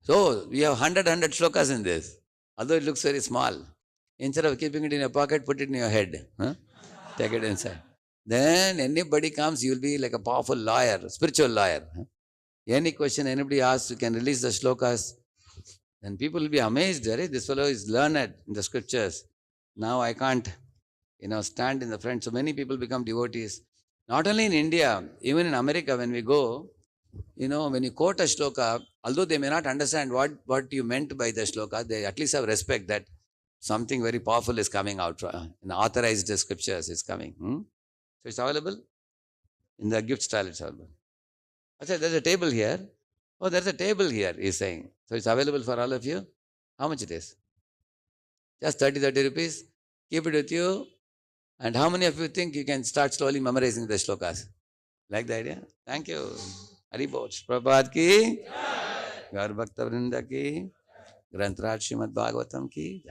So we have 100 shlokas in this. Although it looks very small. Instead of keeping it in your pocket, put it in your head. Take it inside. Then anybody comes, you will be like a powerful lawyer, spiritual lawyer. Any question anybody asks, you can release the shlokas. Then people will be amazed. This fellow is learned in the scriptures. Now I can't, stand in the front. So many people become devotees. Not only in India, even in America when we go, when you quote a shloka, although they may not understand what you meant by the shloka, they at least have respect that something very powerful is coming out. In authorized scriptures is coming. So it's available? In the gift style it's available. I said, there's a table here. Oh, there's a table here, he's saying. So it's available for all of you. How much it is? Just 30 rupees. Keep it with you. And how many of you think you can start slowly memorizing the shlokas? Like the idea? Thank you. Haribol. Prabhupada ki. Gaur Bhakta Vrinda ki. Granth Raj Srimad Bhagavatam ki.